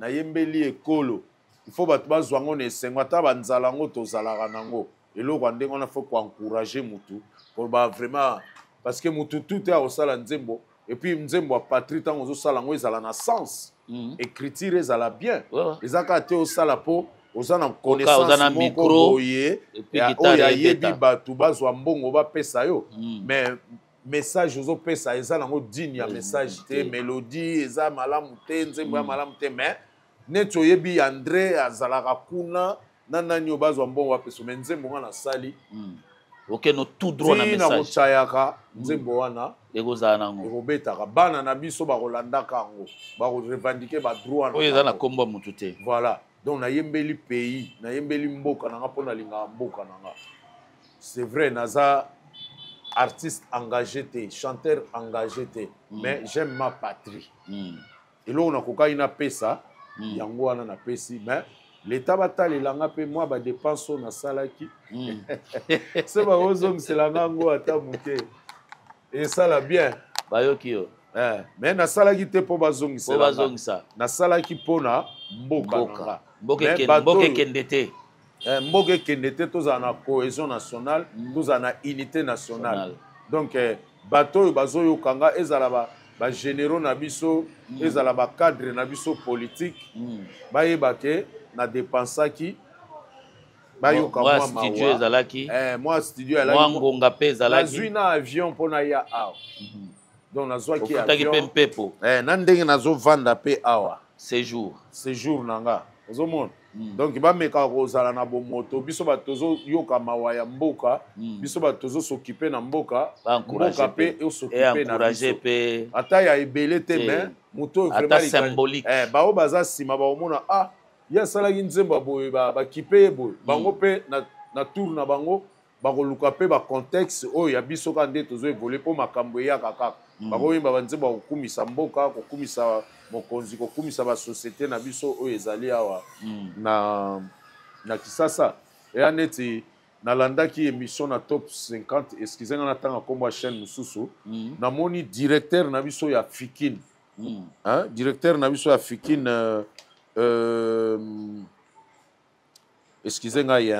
nayembeli ekolo il faut bato bazwa ngo na esengo ata banzala ngo tozalaka nango eloko ndenge wana faut koencourager mutu koloba vraiment parce que mutu tout akosala nzembo et puis nzembo ya patrie ntango ozosala ngo ezala na sens écriture ezala bien eza kaka te osala mpo oza na connaissance moko boye oyo ayebi bato bazwa mbongo bapesa yo mais message ozopesa eza nango digne ya message te mélodie eza malamu te nzembo ya malamu te mais neti oyebi André azalaka kuna na nani oyo bazwa mbongo bapesa mais nzembo nga nasali okeno tout droit na message na kochayaka nzembo wana ekozala nango ekobetaka bana na biso bakolandaka yango bakorevendike badroit oyo eza na kombo ya motu te voilà donc nayembeli pays nayembeli mboka nanga mpo nalingaka mboka nanga c'est vrai naza artiste engagé te chanteur engagé te mais j'aime ma patrie eloko nakokai napesa yango wana napesi mais l'état batalelanga mpe mwa badepense oyo nasalaki se bakozongiselanga yango ata moke esala bien bayoki yo mais nasalaki te mpo bazongisa nasalaki mpona mboka nanga mboka ekende te mboka ekende te tozala na cohésion nationale tozala na unité nationale donc bato oyo bazoyokanga ezala bagénéraux na biso ezala bacadre na biso politique bayeba ke na dépensaki bayoka mwa studio ezalaki mwa studio mwa ngonga mpe ezalaki nazwi na avion mpona ya awa donc nazwaki avion mpepo na ndenge nazovanda mpe awa séjour na nga ozomona donc bamekaka kozala na bomoto biso bato tozoyoka mawa ya mboka biso bato tozosokipe na mboka mboka mpe osokipe na biso ata ya ebele te mais moto oyo vraiment bao baza nsima baomona ye asalaki nzembo ya boye bakipe ye boye bango mpe na tour na bango bakoluka mpe bacontexte oyo ya biso kaka nde tozoevole mpo makambo eyaka kaka bakoyemba banzembo ya kokumisa mboka kokumisa mokonzi kokumisa basosiété na biso oyo ezali awa na Kisasa eya neti nalandaki émission na top 50 excusez nga natanga nkombo ya chaîne mosusu namoni directeur na biso ya Fikine directeur na biso ya Fikine excusez nga ye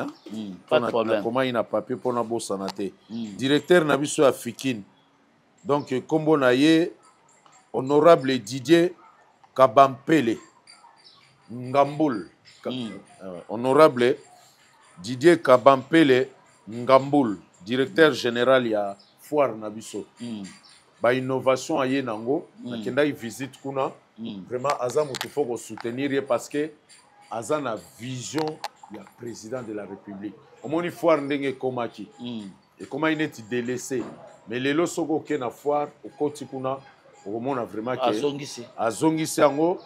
pas de problème comment il na papier mpona bosana te directeur na biso ya Fikine donc kombo na ye honorable Didier Kabampele Ngambul honorable Didier Kabampele Ngambul directeur général ya foire na biso ba innovation aye nango nakendaki visite kuna vraiment aza motu faut soutenir ye parce que aza na vision ya président de la République. Omoni foire ndenge komaki. Et comment il est délaissé. Mais lelo soko ke na foire okoti kuna okomona vraiment que azongisi yango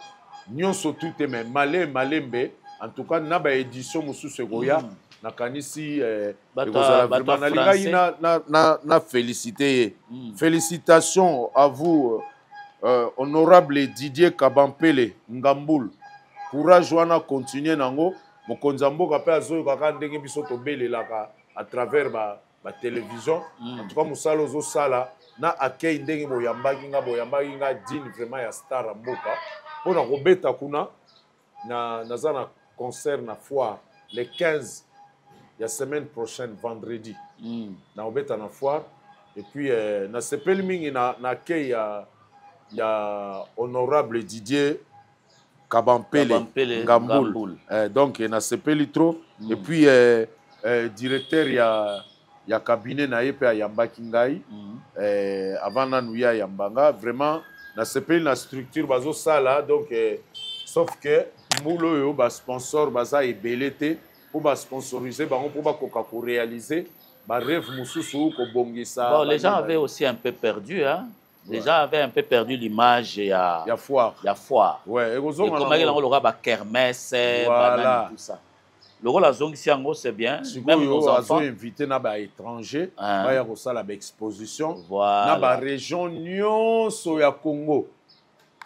nyonso tout mais malembe en tout cas na ba édition mususu goya na kanisi vraiment na féliciter. Félicitations à vous honorable Didier Kabampele Ngamboul. Courage wana continuer nango mokonza mboka pe azoyo kaka ndenge biso tobelelaka à travers ba télévision. En tout cas musala zo sala na akei ndenge boyambaki nga digne vraiment ya star mboka pona kobeta kuna na nazana concert na foire le 15 la semaine prochaine vendredi na obeta na foire et puis na sepeli mingi na akei ya honorable Didier Kabampele Ngamboul. Donc na sepeli trop et puis directeur ya cabinet na yepe ya yambaki ngai avant nanu ya yambanga vraiment na sepeli na structure bazo sala donc sauf que mulo yo ba sponsor baza ebelete pour ba sponsoriser bango pour ba koka ko réaliser ba rêve mususu ko bongisa. Bon, les gens avaient aussi un peu perdu hein. Les gens avaient un peu perdu l'image ya foire. Ya foire. Ouais, et comment il a le ba kermesse, voilà. Tout ça. Le rôle à Zongisiango, c'est bien. Même nos enfants. Invité na ba étranger, ba ya ko sala ba exposition. Voilà. Na ba région nyonso ya Congo.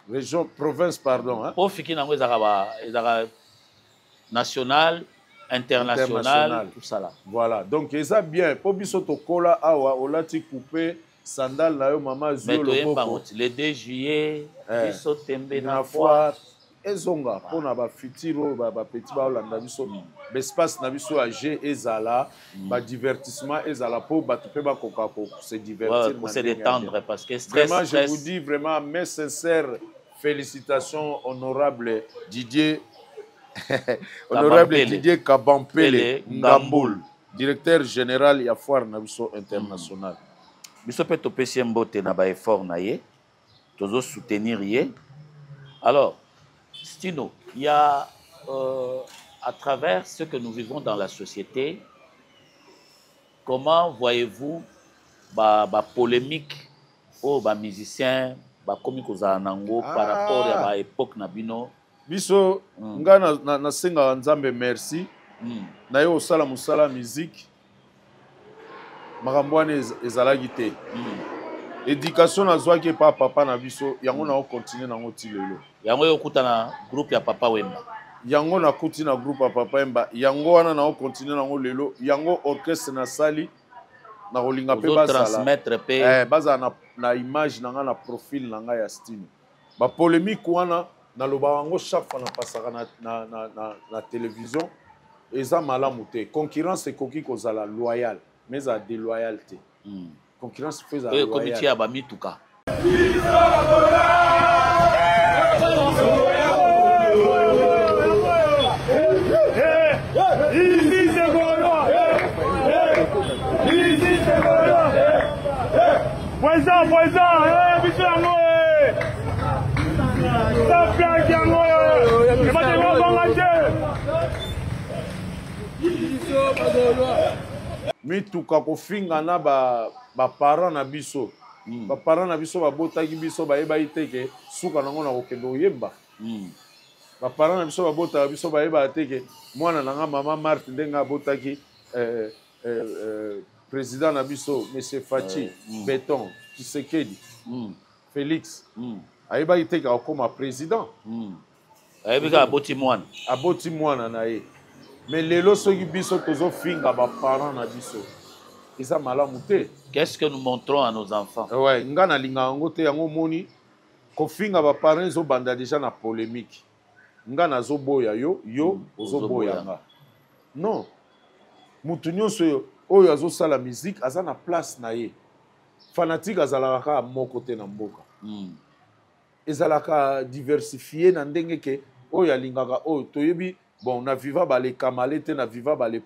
Région province pardon hein. Pour fiki nango ezaka national, international, tout ça là. Voilà. Donc ça bien. Pour biso to kola awa olati couper sandal na yo mama zuo le 2 juillet biso tembe na foire ezonga pona ba fitiro ba petit ba olanda biso l'espace na biso age ezala ba divertissement ezala pour ba to pe ba koka ko se divertir pour se détendre parce que stress vraiment je vous dis vraiment mes sincères félicitations honorable Didier honorable Didier Kabampele Ngamboul directeur général ya foire na biso international. Biso pe topesi mbote na ba effort na ye tozo soutenir ye. Alors Stino, il y a à travers ce que nous vivons dans la société, comment voyez-vous la polémique aux musiciens, comiques aux anango par rapport à l'époque Nabino? Biso, nga na senga nzambe merci. Na yo sala musala musique. Marambwane ezalaki te. Éducation na zwaki pa papa na biso yango na continuer nango ti lelo. Yango yokuta na groupe ya Papa Wemba. Yango na kuti na groupe ya Papa Wemba. Yango wana na continuer nango lelo. Yango orchestre na sali na rolinga pe bazala. Transmettre pe baza na image na nga na profil na nga ya style. Ba polémique wana na loba wango chaque fois na pasaka na télévision eza malamu te. Concurrence ekoki kozala loyal mais a déloyauté. Concurrence fait à le comité à Bamituka. Mituka kofinga na ba parents na biso. Ba parents na biso ba botaki biso ba yeba iteke suka nango na kokendo yemba. Ba parents na biso ba botaka biso ba yeba iteke mwana nanga mama Marthe ndenga botaki président na biso monsieur Fachi Béton Tshisekedi Félix ayeba iteke akoma président. Ayeba aboti mwana na ye. Mais lelo soki biso tozo finga ba parents na biso. Isa malamu te. Qu'est-ce que nous montrons à nos enfants? Ouais, nga na linga ngo te yango moni ko finga ba parents zo banda déjà na polémique. Nga na zo boya yo ozo boya nga. Non. Mutu nyonso oyo azo sala musique aza na place na ye. Fanatique azalaka moko te na mboka. Ezalaka diversifié na ndenge ke oyo alingaka oyo toyebi. Bon, na viva bale kamalete na viva bale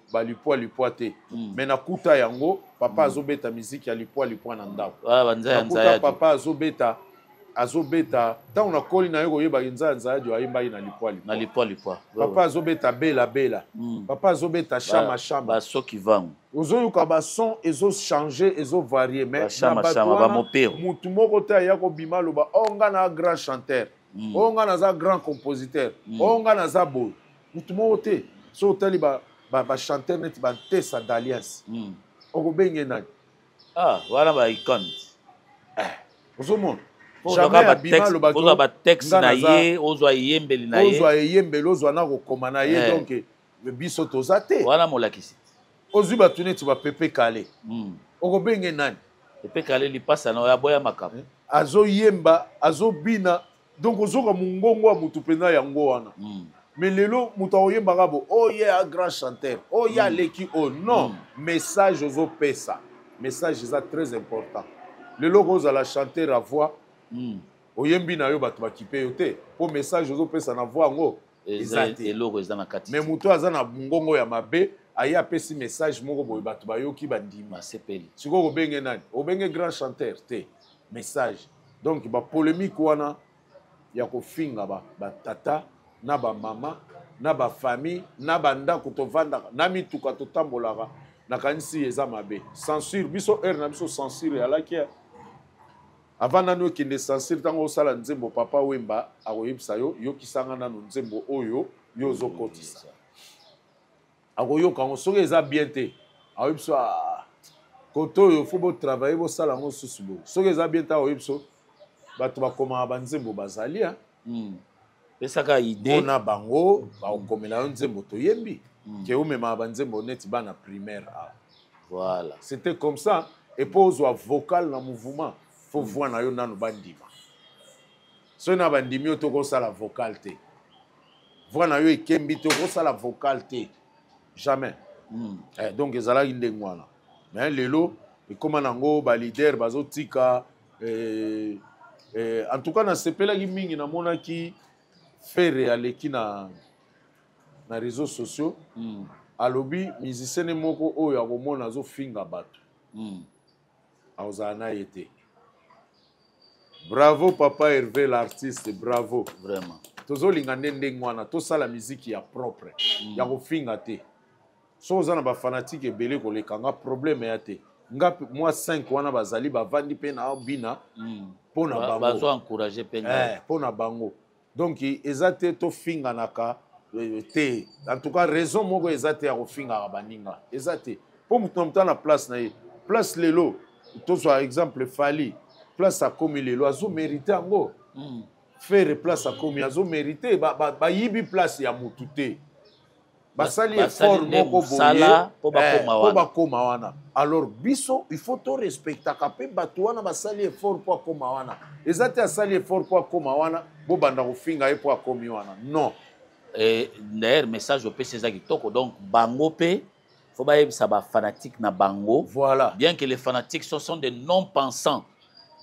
lipwa te. Mais na kuta yango papa azobeta musique ya lipwa na ndako. Na kuta papa azobeta azobeta tant na koli na yo koyeba nzanza adio ayimba na lipwa na lipwa papa azobeta bela papa azobeta chama ba so qui vang ozoyoka ba son ezo changer ezo varier mais chama ba mopero mutu moko te ya kobima loba onga na grand chanteur onga na za grand compositeur onga na za boy mutu moko te so tali ba chanteur net ba tesa d'alliance okobenge nani voilà ba icône ozomona ozwa batexte na ye ozwa eyembeli na ye ozwa eyembeli ozwa na kokoma na ye donc biso toza te wana molakisi ozwi bato neti bapepe kale okobenge nani pepe kale lipasa na oyo aboya makambo azoyemba azobina donc ozoka mongongo ya mutu mpenza yango wana mais lelo mutu akoyembaka bo oye a grand chanteur oye aleki o non message ozopesa message eza très important lelo kozala chanteur a voix oyembi na yo bato bakipe yo te po message ozopesa na voix yango eza te eloko eza na kati mais mutu aza na mongongo ya mabe aye apesi message moko boye bato bayoki bandima asepeli sikoyo obenge nani obenge grand chanteur te message donc bapolémique wana ya kofinga batata na bamama na bafamille na bandako tovandaka na mituka totambolaka nakanisi eza mabe censure biso ere na biso censure eyalaki avant nani okende censure ntango osala nzembo papa wemba akoyebisa yo yokisanga nano nzembo oyo yo ozokotisa akoyoka yango soki eza bien te akoyebisa kote oyo fo botravaille bosala yango susu boye soki eza bien te akoyebisa bato bakomaka banzembo bazali pesaka ide mpona bango bakokomela yo nzembo toyembi ke omemaka banzembo neti bana primaire voilà c'était comme ça et po ozwa vocal na mouvement fo voix na yo nano bandima soki na bandimi yo tokosala vocal te voix na yo ekembi te okosala vocal te jamais donc ezalaki ndenge wana mais lelo ekóma nango balider bazotika en tout cas nasepelaki mingi namonaki fere aleki na réseaux sociaux alobi musicien moko oyo akomona azofinga bato akozala na ye te bravo papa Hervé l'artiste bravo vraiment tozolinga nde ndenge wana tosala miziki ya propre ya kofinga te so oza na bafanatike ebele kolekanga problème ya te nga mwa 5 wana bazali bavandi mpe na bina mpona bango bazoencourage mpe mpona bango donc eza te tofinganaka te en tout cas raison moko eza te ya kofingaka baninga eza te mpo moto na moto na place na ye place lelo tozwa exemple fali place akomi lelo azomérite yango faire place akomi azomérite bayibi place ya motu te basali effort moko boye po bakoma wana alors biso il faut to respectaka mpe bato wana basali effort po akoma wana eza te asali effort po akoma wana bobanda kofinga ye po akomi wana non d'ailleurs message opesi eza kitoko donc bango mpe faut bayebisa bafanatique na bango voilà bien que les fanatiques sont des non-pensants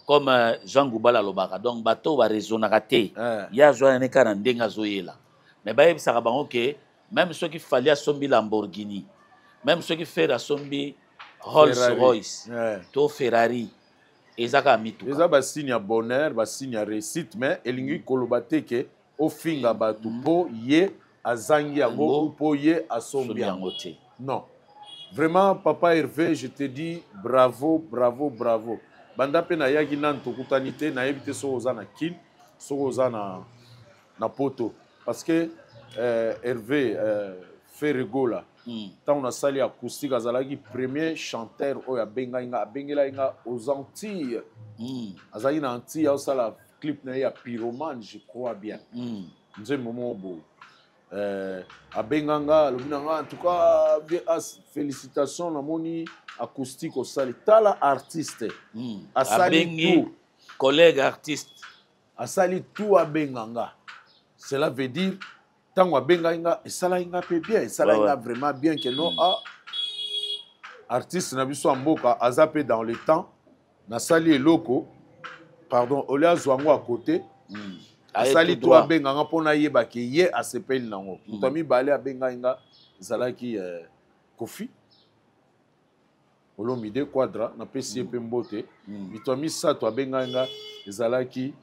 comme Jean Goubala alobaka donc bato baraisonnaka te ye azwana kaka na ndenge azoyela mais bayebisaka bango ke même ceux qui fallait asombi Lamborghini, même ceux qui fait asombi Rolls-Royce, to Ferrari, ezaka mitu. Eza ba signe ya bonheur, ba signe ya réussite, mais elingi kolobate ke ofinga batu po ye azangi yango po ye asombi yango te. Non. Vraiment papa Hervé, je te dis bravo, bravo, bravo. Banda pe na yaki nan tokutani te na yebite so oza na kin, so oza na poto parce que Hervé Ferregola tant na sali acoustique azalaki premier chanteur oyo abengela nga aux Antilles azali na Antilles osala clip na ya Pyromane je crois bien nzembo mobo abenganga lobinanga en tout cas félicitations na moni acoustique osali tala artiste asali tout collègue artiste asali tout abenganga cela veut dire tango abenga inga esala inga pe bien esala inga vraiment bien que non artiste na biso mboka azape dans le temps na sali eloko pardon olia zwango à côté asali to abenga nga pona yeba ke ye asepeli nango to mi balé abenga inga zalaki Kofi Olomide Quadra na pesi pe mbote mitomi sato abenga inga zalaki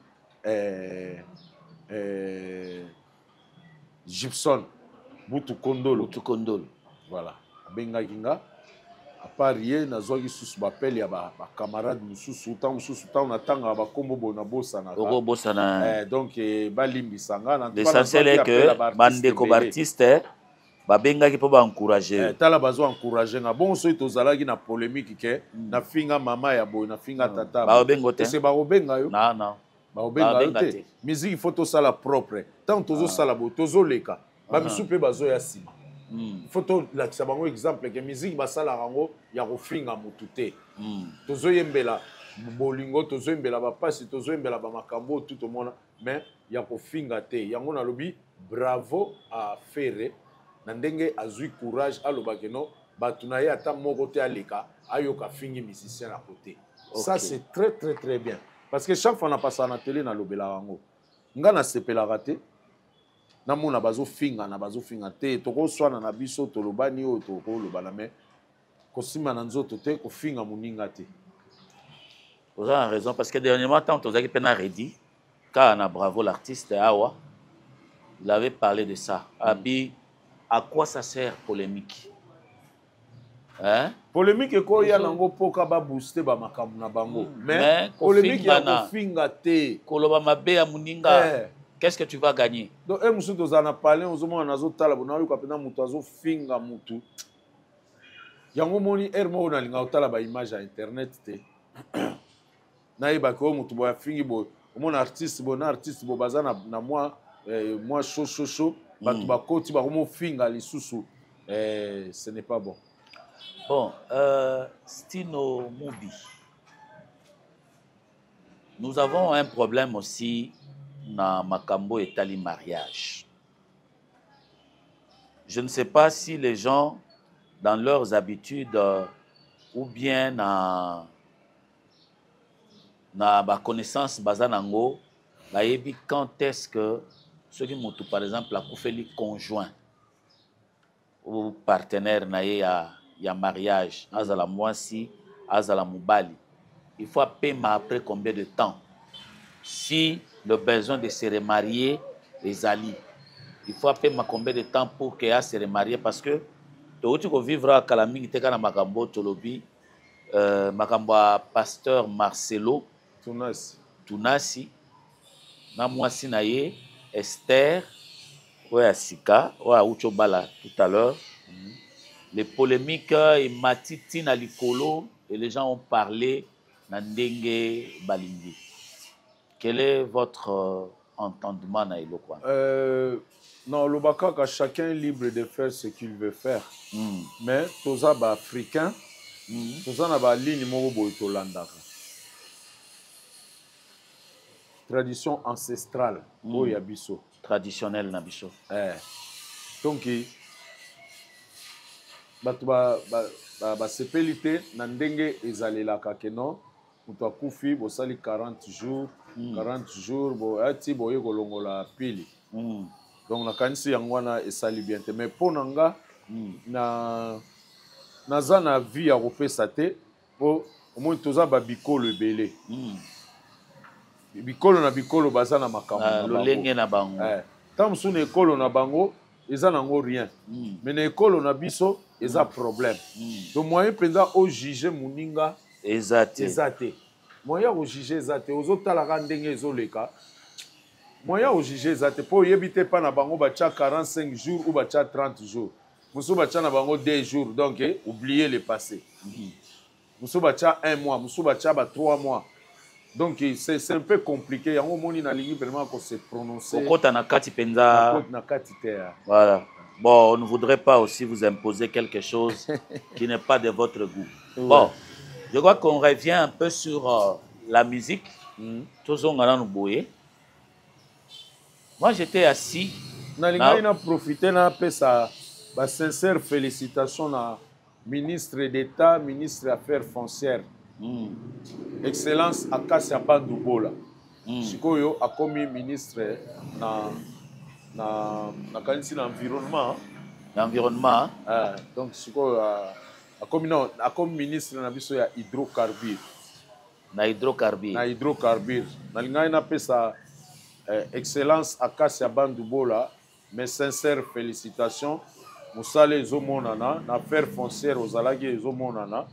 Gibson Butu Kondolo. Butu Kondolo. Voilà. Benga Ginga. À part rien, na zogi sous bapel ya ba camarade mususu tant on attend ba kombo bona bosana. Oko bosana. Donc balimbi sanga na. L'essentiel est que bande ko artiste ba benga ki po ba encourager. Tala bazo encourager na bon so itozalaki na polémique ke na finga mama ya boy na finga tata. Ba bengo te. C'est ba benga yo. Non. Ba benga te. Musique il faut to sala propre. Tant tozo sala bo tozo leka. Ba misupe bazo ya sima. Il faut la sabango exemple que musique basala rango ya kofinga mutute. Tozo yembela bolingo tozo yembela ba pasi tozo yembela ba makambo tout au monde mais ya kofinga te. Yango na lobi bravo à Ferré. Nandenge azui courage alobake no batuna ye ata moko te aleka ayoka fingi musicien à côté. Ça c'est très bien parce que chaque fois on a passé à la télé na lobela rango. Nga na sepela raté. Namona bazo finga te toko swana na biso to lobani o toko lobana me kosima na nzoto te ko finga muninga te. Vous avez raison parce que dernièrement tant on a pena ready quand na bravo l'artiste Awa il avait parlé de ça. Abi à quoi ça sert polémique? Hein? Polémique ko ya nango poka ba booster ba makambu na bango. Mais polémique ya ko finga te. Koloba mabe ya muninga. Qu'est-ce que tu vas gagner? Donc, monsieur Dozana parlé, on se voit dans autres talabos, on a eu capitaine Moutazo finga mutu. Yango moni ermo na linga otala ba image à internet te. Na iba ko mutu bo fingi bo, mon artiste bo bazana na moi chaud batu ba koti ba mo finga lisusu. Ce n'est pas bon. Bon, Stino Mubi. Nous avons un problème aussi na makambo etali mariage. Je ne sais pas si les gens dans leurs habitudes ou bien na ba connaissance bazanango ba yebi quand est-ce que ceux qui moto par exemple la koufeli conjoint ou partenaire na ya mariage azala mwasi azala mubali il faut payer après combien de temps si le besoin de se remarier les alliés. Il faut appeler combien de temps pour qu'il y ait se remarier parce que tu vas vivre à Kalaming, tu as Makambo Tolobi, Makambo pasteur Marcelo Tunasi, Namwasi Naye, Esther, ouais, Sika, ouais, Uchobala tout à l'heure. Les polémiques et Matiti na Likolo et les gens ont parlé Nandenge Balingi. Quel est votre entendement, Naïlo? Non, le Bakaka, chacun est libre de faire ce qu'il veut faire. Mais, tous les Africains, tous les lignes Mobo-Boitolanda. Tradition ancestrale, Oyabiso. Traditionnelle, Nabiso. Donc, ba sepelité, Nandenge ezalelaka keno, mutu akufi, bosali 40 jours. 40 jours, ati boye kolongola pili. Donc na kanisi yangwana esali bien te mais pour nanga na zana vie ya kopesa te po omoni toza ba bikolo ebele. Bikolo na bikolo baza na makambo na bango. Lolenge na bango. Tant musu na ekolo na bango eza nango rien. Mais na ekolo na biso eza problème. Donc moyen penza o juger muninga ezate. Moyen au juger zate ozotalaka ndenge ezoleka moyen au juger zate po yebite pa na bango bacha 45 jours ou bacha 30 jours musu bacha na bango 2 jours donc oubliez le passé musu bacha 1 mois musu bacha 3 mois donc c'est un peu compliqué yango moni na lingi vraiment ko se prononcer okota na kati penza na kati te. Voilà. Bon, on ne voudrait pas aussi vous imposer quelque chose qui n'est pas de votre goût. Bon, je crois qu'on revient un peu sur la musique. Moi, j'étais assis. Nalinga profité na pesa ba sincère félicitations na ministre d'État, ministre des Affaires foncières. Excellence Akasia Bandubola. Sikoyo akomi ministre na kanisi na environnement. L'environnement. Donc sikoyo akomi ministre na biso ya hydrocarbures. Na hydrocarbures. Na hydrocarbures. Nalinga na pesa Excellence Akasia Bandubola, mes sincères félicitations. Moussale Zomonana, na affaire foncière aux alagi Zomonana,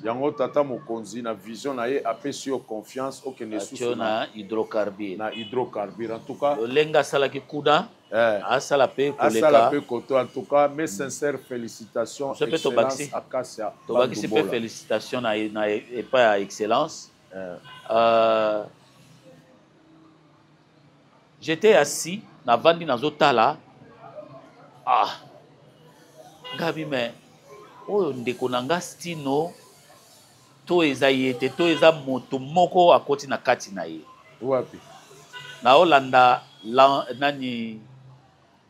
yango tata mokonzi na vision na ye apesio confiance au kene sous na hydrocarbure. Na hydrocarbure en tout cas. Lenga salaki kuda. Asala pe koleka. Asala pe koto en tout cas mes sincères félicitations. Excellence Akasia Bandubola. Tobaki sipe félicitations na et pas à excellence. J'étais assis na vandi na zotala. Gabi me oyo ndeko nanga Stino to eza yete to eza moto moko akoti na kati na ye wapi na Olanda nani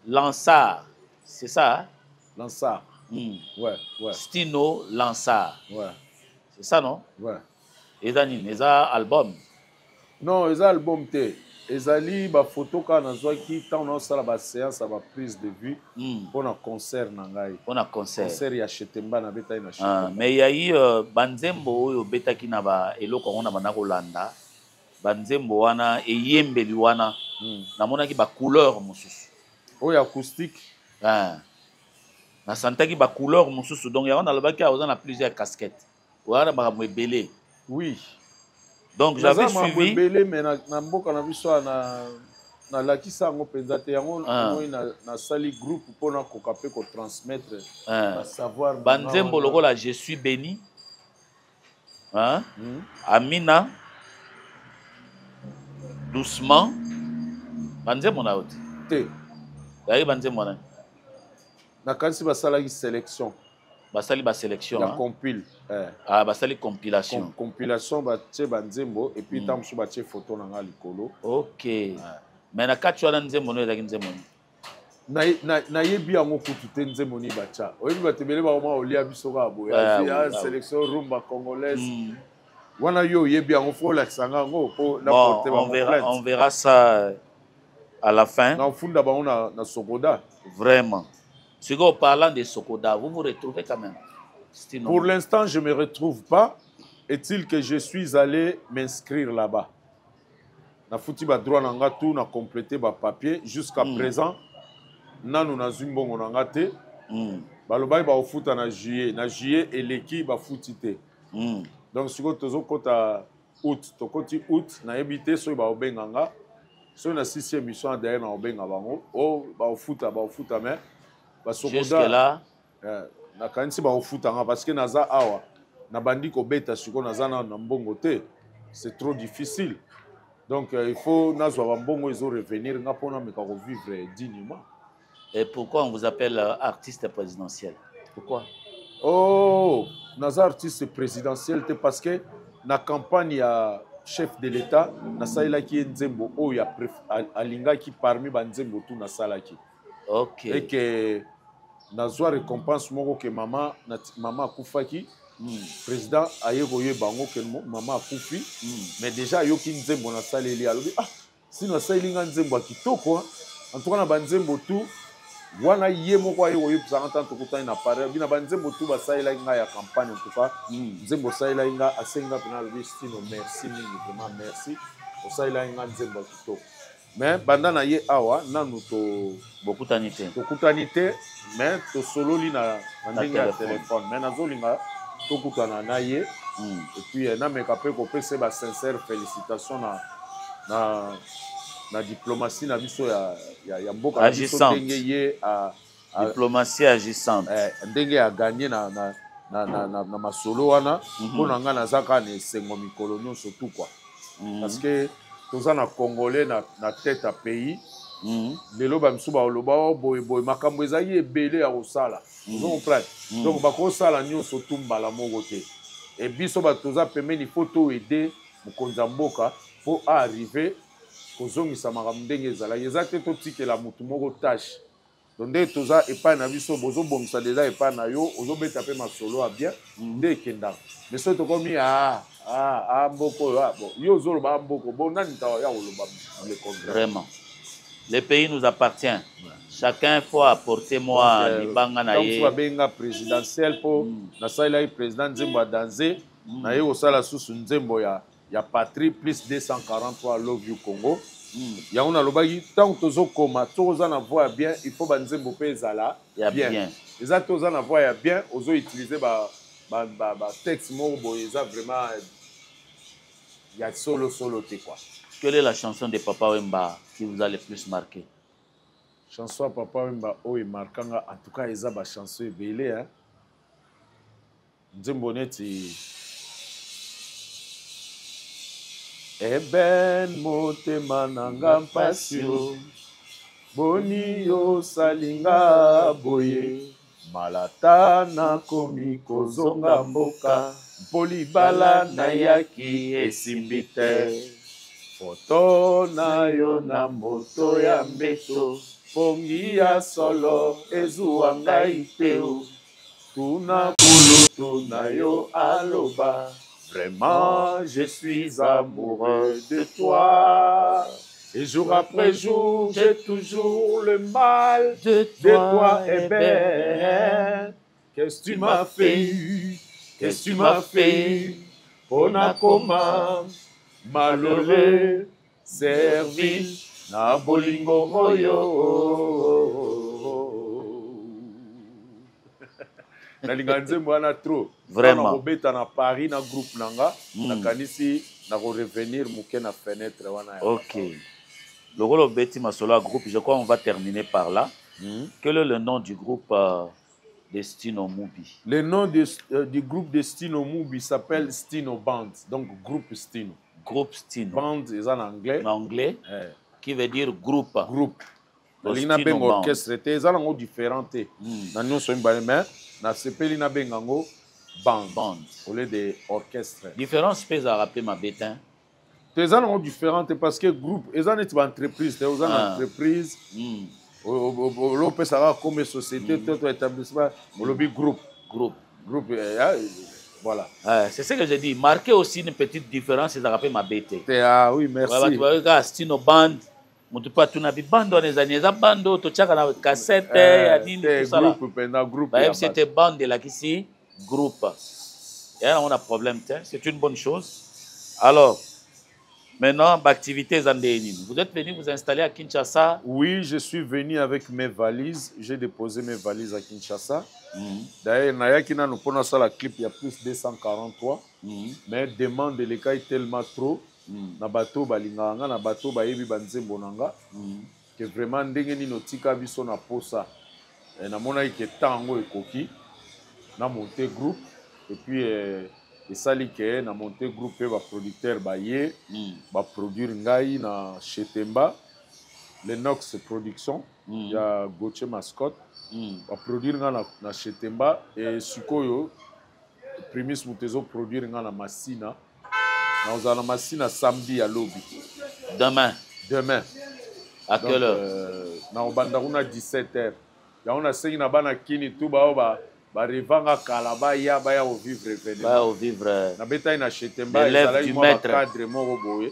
Lansar c'est ça Lansar ouais Stino Lansar ouais c'est ça non ouais eza nini eza album non eza album te ezali ba photo ka na zwaki tant on sala ba séance ba prise de vue pour un concert na ngai pour un concert ya Chetemba na beta na Chetemba mais yayi banzembo oyo betaki na ba eloko ngona bana kolanda banzembo wana eyembeli wana namonaki ba couleur mosusu oyo acoustique na santaki ba couleur mosusu donc ya wana lobaki aza na plusieurs casquettes wana ba mwebele oui. Donc j'avais suivi mais na mboka na biso na lakisa ngo penzate yango na sali groupe pour na kokape ko transmettre na savoir banzembo lokola je suis béni Amina doucement banzembo na oti te yayi banzembo na kanisi basala ki sélection basali ba sélection la compile basali compilation compilation ba tche banzembo et puis tamsu ba tche photo na nga likolo OK mais na kati wana nzembo no ezaki nzembo na yebi yango kutu te nzembo ni bacha oyebi batebele ba oma olia biso ka boya sélection rumba congolaise wana yo yebi yango fo la kisanga ngo po la porter ba on verra ça à la fin na funda ba na Sokoda vraiment. Si vous parlant de Sokoda, vous vous retrouvez quand même. Pour l'instant, je ne me retrouve pas. Est-il que je suis allé m'inscrire là-bas? Na fouti ba droit nanga tout, na complété ba papier. Jusqu'à présent, nanu na zumbongo nanga te. Balobay ba ofuta na juillet. Na juillet, et l'équipe ba fouti te. Donc, si vous tozo kota août, to koti août, na ebité, so ba obenganga. So na 6e mission derrière na obenga bango. Oh, ba ofuta, mais. Jusque là na kanisi ba ofutanga parce que naza awa na bandi ko beta siko naza na mbongo te c'est trop difficile donc il faut nazwa ba mbongo izo revenir nga pona meka ko vivre dignement. Et pourquoi on vous appelle artiste présidentiel? Pourquoi? Oh, naza artiste présidentiel te parce que na campagne ya chef de l'état na saila ki nzembo o ya alinga ki parmi ba nzembo tout na sala ki. OK. Et que nazwa récompense moko que maman akufaki président ayekoye bango que maman akufi mais déjà yoki nzembo na saleli alobi si na saleli nga nzembo kitoko en tout cas na banzembo tout wana ye moko ayekoye pisanga tanto kutani na pare bina banzembo tout basalela nga ya campagne en tout cas nzembo salela nga asenga pena alobi Stino merci mingi vraiment merci osalela nga nzembo kitoko. Mais bandana ye awa nanu to bokutani te mais to sololi na ndenge ya téléphone mais nazolinga to kutana na ye et puis na meka pe ko pese ba sincère félicitations na diplomatie na biso ya mboka na biso ndenge ye diplomatie agissante ndenge ya gagner na masolo wana mpona nga nazaka na esengo mikolo nyonso tout quoi parce que toza na congolais na tête à pays lelo bamisu baoloba boye makambo ezali ebele ya kosala comprendre donc bakosala nyonso tu mbala moko te et biso bato toza pembeni fo toede mokonzi ya mboka mpo arrive kozongisa makambo ndenge ezalaki eza te totikela motu moko tâche donc nde toza epai na biso bozobongisa deja epai na yo ozobeta mpe masolo ya bien nde ekendaka mais soki tokomi mboko oyo yo ozoloba mboko bo nani tawa ya koloba le contraire. Vraiment le pays nous appartient, chacun faut apporter moi libanga na ye donc benga présidentiel po na saila président nzembo ya danser na ye osala susu nzembo ya patrie plus 243 love you Congo yango nalobaki tant tozokoma toza na voix ya bien il faut banzembo mpe ezala bien eza toza na voix ya bien ozoutilize batexte moko boye eza vraiment ya solo te quoi. Quelle est la chanson de Papa Wemba qui vous a le plus marqué? Chanson ya Papa Wemba oyo emarkanga en tout cas eza bachanson ebele hein? Nzembo neti Eben motema nanga mpasi yo boni yo salinga boye malata nakomi kozonga mboka polibala nayaki esimbi te foto na yo na moto ya mbeto pongi ya solo ezuwa ngai te tuna kulutu na yo aloba vraiment je suis amoureux de toi et jour après jour j'ai toujours le mal de toi et ben qu'est-ce que tu m'as fait qu'est-ce que tu m'as fait on a comment malheureux service na bolingo oyo nalinga nzembo wana trop vraiment nakobeta na Paris na groupe nanga nakanisi revenir muke na fenêtre wana ok lokolo beti masolo groupe je crois on va terminer par là. Quel est le nom du groupe Destino Mubi? Le nom du groupe Destino Mubi s'appelle Stino Band, donc groupe Stino. Groupe Stino. Band est en anglais. En anglais, qui veut dire groupe. Groupe. Il y a un orchestre, ils sont différents. Nous sommes mais na sepeli na bengango band. Au lieu de orchestre. Différence peut rappeler ma bétain. Ils sont différents parce que groupe, ils sont une entreprise, ils sont une entreprise. L'OP ça va comme société, tout établissement, le groupe. Voilà. C'est ce que j'ai dit. Marquer aussi une petite différence, c'est rappelé ma bête. Ah oui, merci. Tu vois, Stino Band, tu peux tout na bando les années, ça bando, tu chaka na cassette, ya nini tout ça là. Groupe. C'était bande là ici, groupe. Et là on a problème, c'est une bonne chose. Alors, maintenant, l'activité Zandénine. Vous êtes venu vous installer à Kinshasa? Oui, je suis venu avec mes valises. J'ai déposé mes valises à Kinshasa. D'ailleurs, Nayakina nous prenons ça la clip, il y a plus de 243. Mais demande les cas tellement trop. Na bateau balinganga, na bateau bayebi banzembo nanga. Que vraiment ndenge ni notika biso na posa. Et na mona que tango ekoki. Na monté groupe. Et puis et ça que na monté groupe ba producteur baye ba produire ngai na Chetemba Lenox production ya Gauthier Mascotte ba produire nga na Chetemba et sikoyo Primus Mutezo produire nga na Masina na ozana Masina samedi à lobby demain à quelle heure na obandakuna 17h ya on a sengi na bana kini tu ba revanga kalaba ya baya au vivre venez baya au vivre na beta ina Chetemba élève du maître cadre moko boye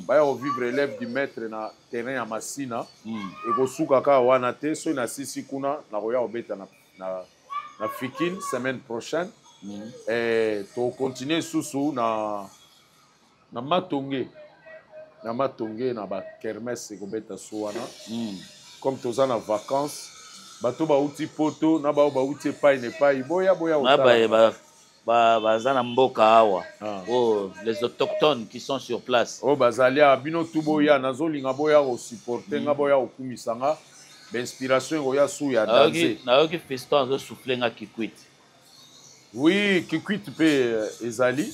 baya au vivre élève du maître na terrain ya Masina et ko suka ka wana te so na sisi kuna na roya obeta na Fikine semaine prochaine et to continuer susu na Matonge na ba kermesse ko beta suwana comme toza na vacances bato bauti poto na bao bauti epai na epai boya bazana mboka awa les autochtones qui sont sur place bazalia bino tu boya nazolinga boya ko supporter nga boya okumisa nga inspiration oya su ya danser nayoki fiston azo souffler nga kikwit oui kikwit pe ezali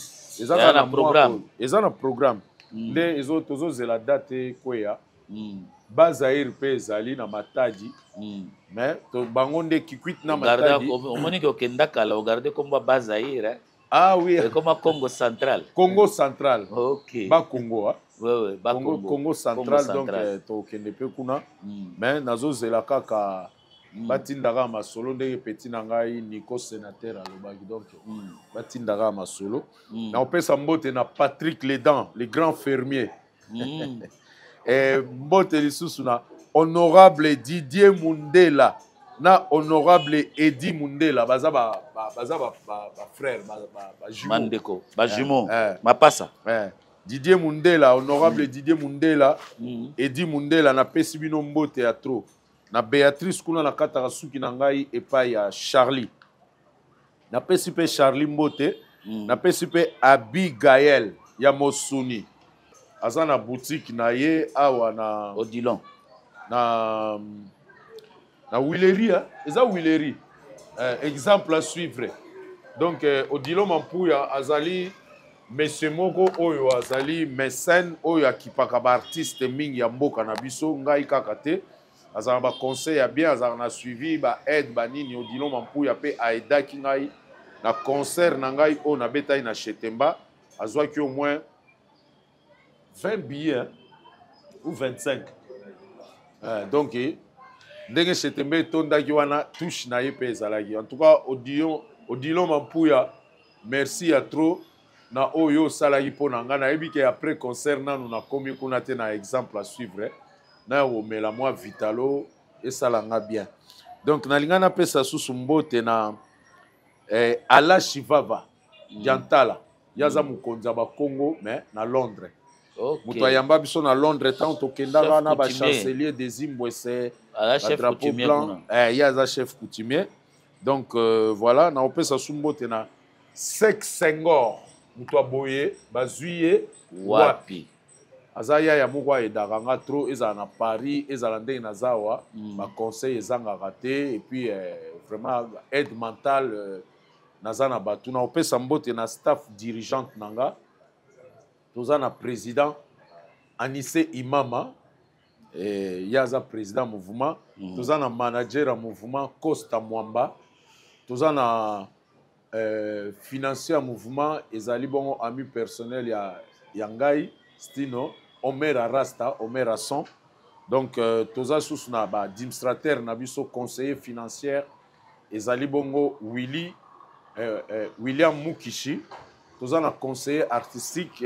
ezana programme nde tozozela date kweya Bazaïr pe ezali na Matadi mais to bango nde kikwit na Matadi omoni ko kenda kala regarder comme Bazaïr ah oui comme Congo central OK ba Congo oui ba Congo central donc to kende pe kuna mais nazo zela kaka batindaka masolo ndenge petit na ngai Nico sénateur alobaki donc batindaka masolo na opesa mbote na Patrick Ledan le grand fermier mbote lisusu na honorable Didier Mundela na honorable Eddie Mundela baza ba frère ba jumeau mandeko ba jumeau mapasa Didier Mundela, honorable Didier Mundela, Edi Mundela, na pesi bino mbote ya trop. Na Béatrice kuna na kataka suki na ngai epai ya Charlie. Na pesi pe Charlie mbote, na pesi pe Abigail ya Mosuni. Aza na boutique na ye awa na Odilon. Na Willery, eza Willery. Exemple à suivre. Donc Odilon Mampuya azali Monsieur Moko oyo azali mécène oyo akipaka ba artiste mingi ya mboka na biso ngai kaka te azala ba conseil ya bien azala na suivi ba aide ba nini Odilon Mampuya pe aidaki ngai na concert na ngai o na betai na Chetemba azwaki au moins 20 billets ou 25 donc ndenge Chetemba tondaki wana touche na ye pe ezalaki en tout cas Odilon Mampuya merci à trop na oyo salaki po na nga nayebi ke après concert nanu nakomi kuna te na exemple à suivre na omela mwa vitalo esalanga bien donc nalinga napesa susu mbote na Ala Shivava Diantala yaza mokonzi ya bakongo mais na Londres moto ayamba biso na Londres tant tokendaka na bachancelier des Zimbabwe drapeau blanc yaza chef coutumier donc voilà na opesa susu mbote na Sek Senghor Mutwa boye bazuye wapi azaya ya moko edaka nga trop ezala na Paris ezala ndenge na zawa ba conseil ezanga raté et puis vraiment aide mentale naza na batu na opesa mbote na staff dirigeante nanga toza na président Anissé Imama yaza président mouvement toza na manager ya mouvement Costa Mwamba toza na financier à mouvement ezali bongo ami personnel ya ngai stino Omer Rasta Omer Asson donc toza susu na ba administrateur na biso conseiller financier ezali bongo William Mukishi toza na conseiller artistique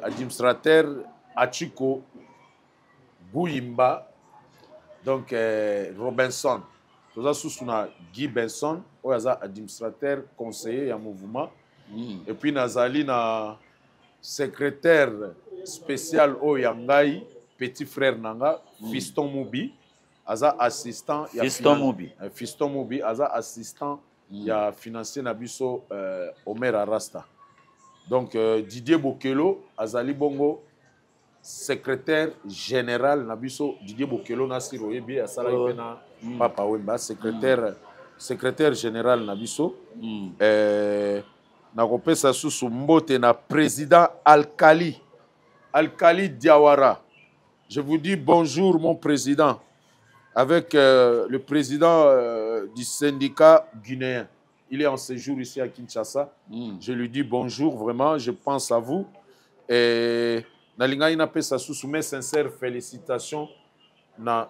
administrateur Achiko Buyimba donc Robinson toza susu na Guy Benson oyo aza administrateur conseiller ya mouvement et puis nazali na secrétaire spécial oyo ya ngai petit frère nanga Fiston Mubi aza assistant ya Fiston Mubi aza assistant ya financier na biso Omer Rasta donc Didier Bokelo azali bongo secrétaire général na biso Didier Bokelo na siroyebi asala ipena Papa Wemba secrétaire général na biso na kopesa susu mbote na président Alkali Diawara. Je vous dis bonjour mon président avec le président du syndicat guinéen. Il est en séjour ici à Kinshasa. Je lui dis bonjour, vraiment, je pense à vous. Et nalinga ina pesa susu mes sincères félicitations na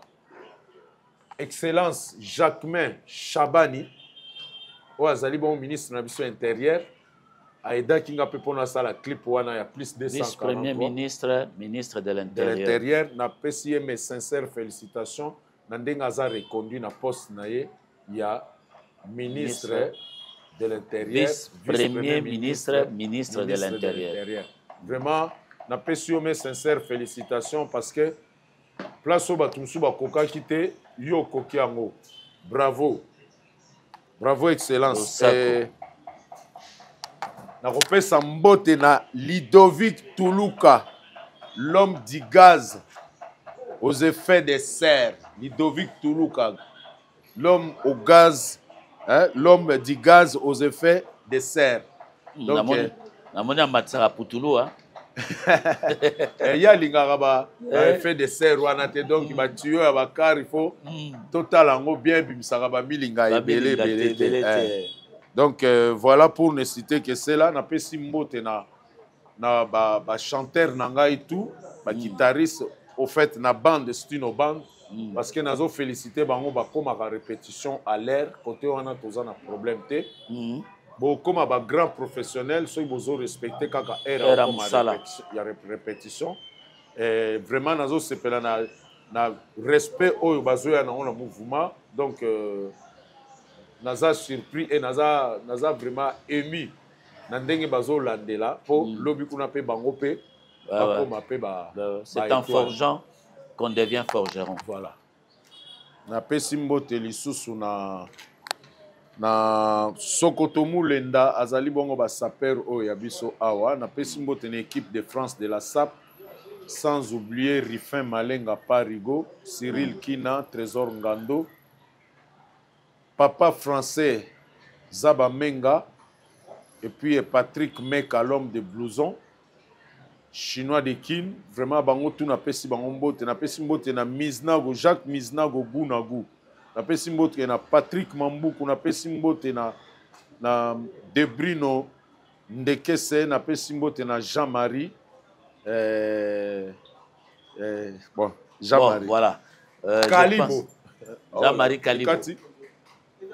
Excellence Jacquemain Chabani, au azali bon ministre na biso intérieur, aida kinga pe pona sala clip wana ya plus de 240. Vice-premier ministre de l'intérieur. Na pesi mes sincères félicitations na ndenga za reconduit na poste na ye ya ministre de l'intérieur, vice-premier ministre de l'intérieur. Vraiment na pesi mes sincères félicitations parce que place au batumsu bakoka kite yo kokiango. Bravo excellence. Na repesa mbote na Ludovic Tuluka, l'homme du gaz aux effets de serre. Ludovic Tuluka, l'homme au gaz, hein, l'homme du gaz aux effets de serre. Donc namoni matsara putulu hein. Il y a l'ingaba effet de serre wana te donc ba tuyo ya bakar il faut total ango bien bimisaka ba milinga ebele. Donc voilà pour ne citer que cela na pesi mbote na ba chanteur nanga et tout ba guitariste au fait na bande stino band parce que nazo féliciter bango ba koma ba répétition à l'air côté wana toza na problème te bon comme ba grand professionnel so bozo respecter kaka era ya répétition et vraiment nazo sepela na respect oyo bazoya na mouvement donc naza surpris et naza vraiment ému na ndenge bazolandela po lobi kuna pe bango pe bakoma pe ba c'est en forgeant qu'on devient forgeron. Voilà. Napesi mbote lisusu na Sokoto Mulenda azali bongo ba saper o ya biso awa. Napesi mbote na équipe de France de la SAP, sans oublier Rifin Malenga Parigo, Cyril Kina, Trésor Ngando, Papa Français Zaba Menga, et puis Patrick Meka, l'homme de blouson, Chinois de Kin, vraiment bango tout na pesi bango mbote, na pesi mbote na Miznago, Jacques Miznago Gunagu, na pesi mbote na Patrick Mambuku, na pesi mbote na Debrino Ndekese, na pesi mbote na Jean-Marie, bon, Jean-Marie. Bon, voilà. Kalibo. Jean-Marie Kalibo.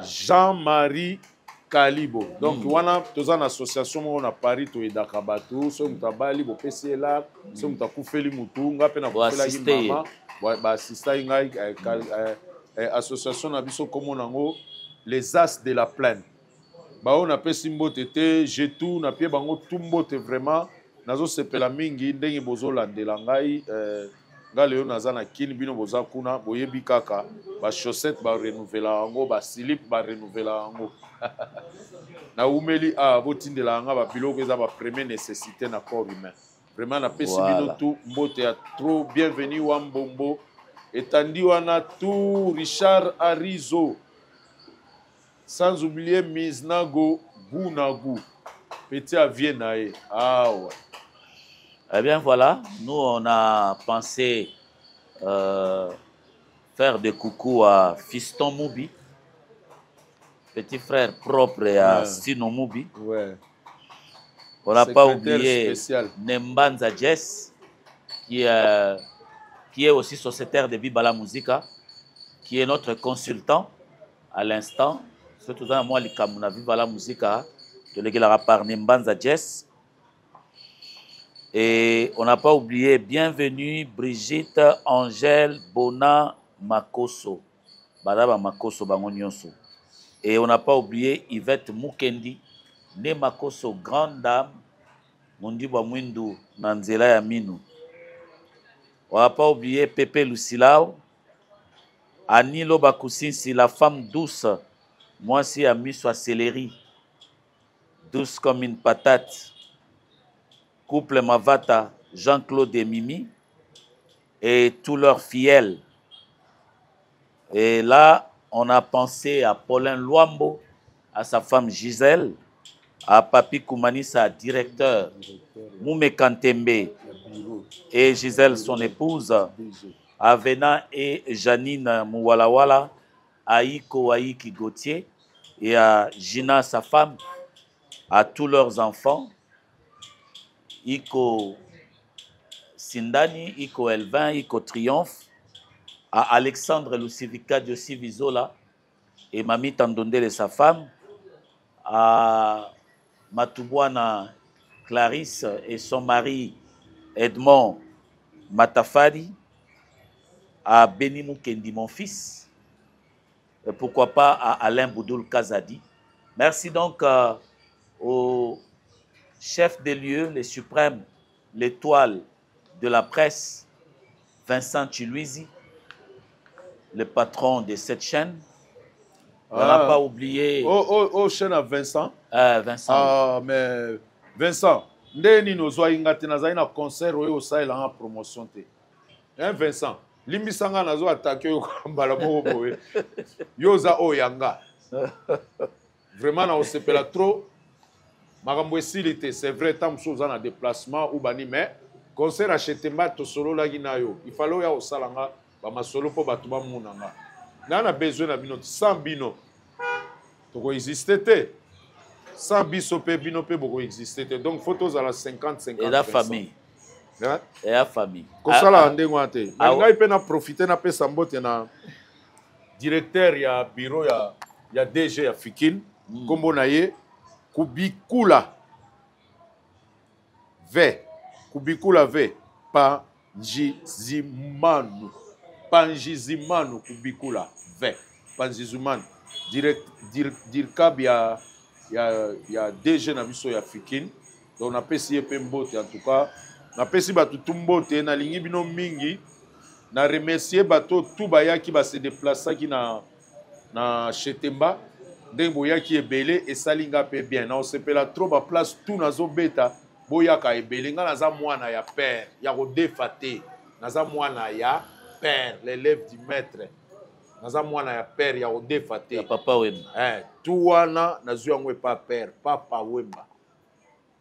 Jean-Marie Kalibo. Donc, wana toza na association mo na Paris to edaka bato, so mutabali bo PCLA, so mutakufeli mutu, ngape na kufela mama, ba assista ngai association na biso komo nango les As de la Plaine. Ba on appelle simbote te, jetou na pie bango tumbote vraiment. Nazo sepela mingi ndenge bozolandela ngai ngaleo naza na kini bino boza kuna boyebi kaka ba chaussette ba renouvela yango ba slip ba renouvela yango na umeli botindela nga ba biloko eza ba première nécessité na corps humain. Vraiment na pesi bino tout mbote ya trop bienvenue wa Mbombo etandi wana tout Richard Arizo, sans oublier Miznago Gunagu petit à Viennae. Ah ouais. Eh bien voilà, nous on a pensé faire des coucou à Fiston Moubi, petit frère propre à Sino Moubi. Ouais. On n'a pas oublié Nembanza Jess, qui est aussi sociétaire de Bibala Musica, qui est notre consultant à l'instant. Surtout dans moi, les Kamuna Bibala Musica, de l'église par Nembanza Jess. Et on n'a pas oublié, bienvenue Brigitte Angèle Bona Makoso. Badaba Makoso Bangonyonso. Et on n'a pas oublié Yvette Mukendi, né Makoso, grande dame, Mundiba Mwindu, Nanzela Yaminu. On n'a pas oublié Pepe Lucilao, Anilo Bakusinsi, la femme douce, moi aussi à Misso Céleri, douce comme une patate. Couple Mavata, Jean-Claude et Mimi, et tous leurs fidèles. Et là, on a pensé à Paulin Luambo, à sa femme Gisèle, à Papi Koumani, sa directeur, Moumé Kantembe, et Gisèle, son épouse, à Vena et Janine Mouwalawala, à Iko Aiki Gauthier, et à Gina, sa femme, à tous leurs enfants, Iko Sindani, Iko Elvin, Iko Triomphe, à Alexandre Lucivica Diossi Vizola et Mami Tandondele sa femme, à Matubwana Clarisse et son mari Edmond Matafari, à Beni Mukendi, mon fils, et pourquoi pas à Alain Boudoul Kazadi. Merci donc au chef des lieux, les suprêmes, l'étoile de la presse, Vincent Chiluizi, le patron de cette chaîne. On n'a pas oublié... chaîne à Vincent. Vincent. Ah, mais Vincent, ndeni nozwa ingate nazali na concert oyo osalela nga promotion te. Hein, Vincent, limbisanga nazo attaquer yo mbala moko boye. Yoza oyanga. Vraiment na osepela trop. Makambo esilite, c'est vrai, tant que nous avons un déplacement ou bani, mais concert acheté to solo la ginayo. Il fallait ya osalanga ba masolo po batuba munanga. Na na besoin na bino sans bino. To ko exister te. Sans biso pe bino pe boko exister te. Donc photos à la 50-50. Et la famille. Hein? Et la famille. Ko sala ndengo ate. Ngai pe na profiter na pe sambote na directeur ya bureau ya DG ya Fikine. Kombo na ye Kubikula V. Kubikula V. Panjizimanu. Panjizimanu Kubikula V. Panjizimanu. Dirkab ya y a DG na biso ya Fikine. Donc na pesi yepe mbote en tout cas. Na pesi batu tumbote na lingi bino mingi. Na remercier bato tout bayaki ba se déplacer ki na Chetemba. Ndenge boyaki ebele esalinga pe bien. Na osepela trop ba place tout nazo beta boyaka ebele nga naza mwana ya père ya kodefate. Naza mwana ya père, l'élève du maître. Naza mwana ya père ya kodefate. Ya papa Wemba. Tout wana nazu yango pa père, papa Wemba.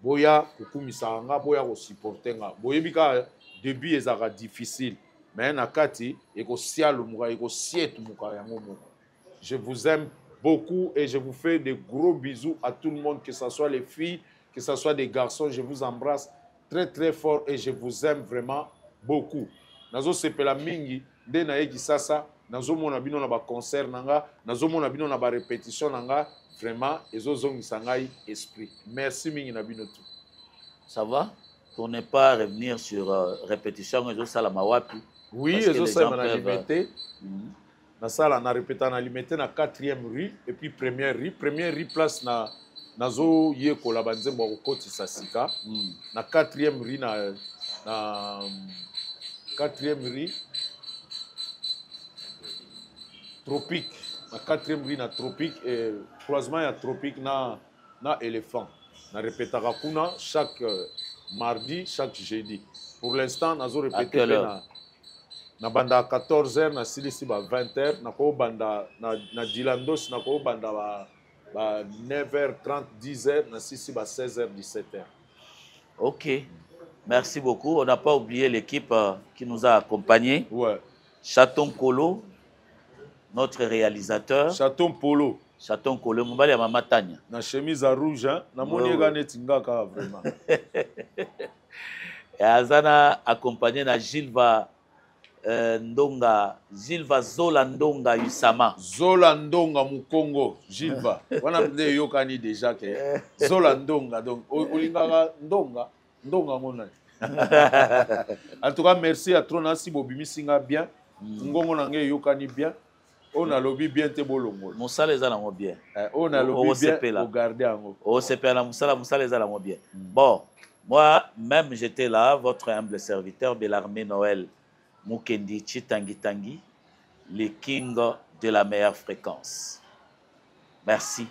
Boya kukumisa nga, boya ko supporter nga. Boyebika début ezaka difficile. Mais na kati eko sialu muka, eko sietu muka yango muka. Je vous aime beaucoup et je vous fais de gros bisous à tout le monde, que ce soit les filles, que ce soit des garçons. Je vous embrasse très très fort et je vous aime vraiment beaucoup. Nazo sepela mingi de na yeki sasa nazo mona bino na ba concert nanga, nazo mona bino na ba répétition nanga, vraiment ezo zongisa ngai esprit. Merci mingi na bino tout. Ça va? Pour ne pas revenir sur répétition ezo sala mawapi. Oui, ezo sala na limité. Na sala na répéta na limité na 4e rue et puis première rue place na nazo yeko la banzembo ko kotisa sika. Na 4e rue na 4e rue Tropique. Na 4e rue na Tropique et croisement ya Tropique na éléphant. Na répétera kuna chaque mardi, chaque jeudi. Pour l'instant, nazo répéter na banda 14h na silisi ba 20h na ko banda na Dilandos na ko banda ba 9h30 10h na silisi ba 16h 17h. OK. Merci beaucoup. On n'a pas oublié l'équipe qui nous a accompagnés. Ouais. Chaton Kolo, notre réalisateur. Chaton Polo. Chaton Kolo, Moumbali à Mama Tanya. Na chemise à rouge, hein. Na moni gane tingaka vraiment. Et Azana accompagné na Gilva Ndonga, Gilva Zola Ndonga Usama. Zola Ndonga Mukongo, Gilva. Wana mde yokani déjà que Zola Ndonga, donc olingaka Ndonga. En tout cas, merci à Trona si Bobimi singa bien. Ngongo nange yokani bien. On a lobby bien te bolongo. Moussa les a bien. On a lobby bien au garder en haut. Oh, c'est pas la Moussa les a bien. Bon, moi même j'étais là, votre humble serviteur de l'armée Noël Mukendi Chitangi, le king de la meilleure fréquence. Merci.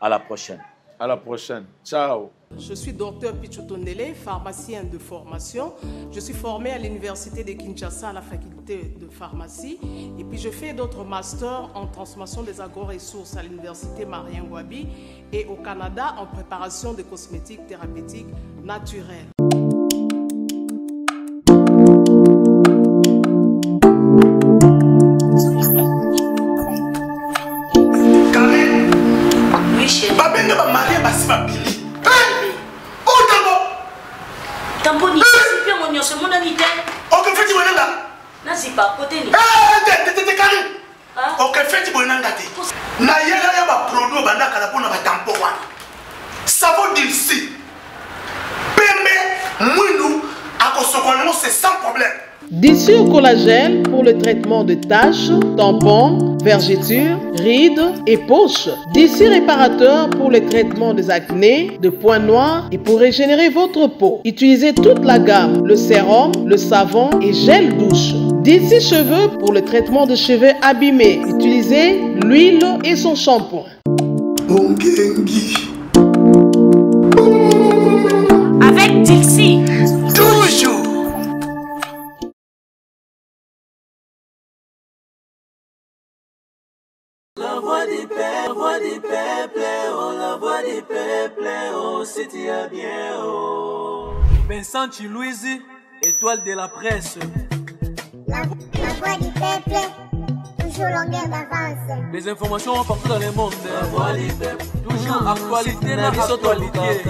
À la prochaine. À la prochaine. Ciao. Je suis docteur Pichotondele, pharmacien de formation. Je suis formé à l'université de Kinshasa à la faculté de pharmacie. Et puis je fais d'autres masters en transformation des agro-ressources à l'université Marien Ngouabi et au Canada en préparation de cosmétiques thérapeutiques naturelles. Tamboni, c'est bien mon c'est mon ami. Ok, fais-tu bon là? Non, c'est pas côté. T'es carré. Ok, fais-tu bon là? Na yela ya ba produit banda kala pona ba tampo wana. Savon d'ici. Pembe, mounou, akosokono c'est sans problème. D'ici au collagène pour le traitement de taches, tampons, vergetures, rides et poches. D'ici réparateur pour le traitement des acnés, de points noirs et pour régénérer votre peau. Utilisez toute la gamme, le sérum, le savon et gel douche. D'ici cheveux pour le traitement de cheveux abîmés. Utilisez l'huile et son shampoing. Avec Dixie. Toujours. La voix du peuple, oh, la voix du peuple, oh, c'était bien, oh. Vincent Chilouise, étoile de la presse. La voix du peuple, toujours longueur d'avance. Les informations partout dans le monde. La voix du peuple, toujours actualité, la actualité.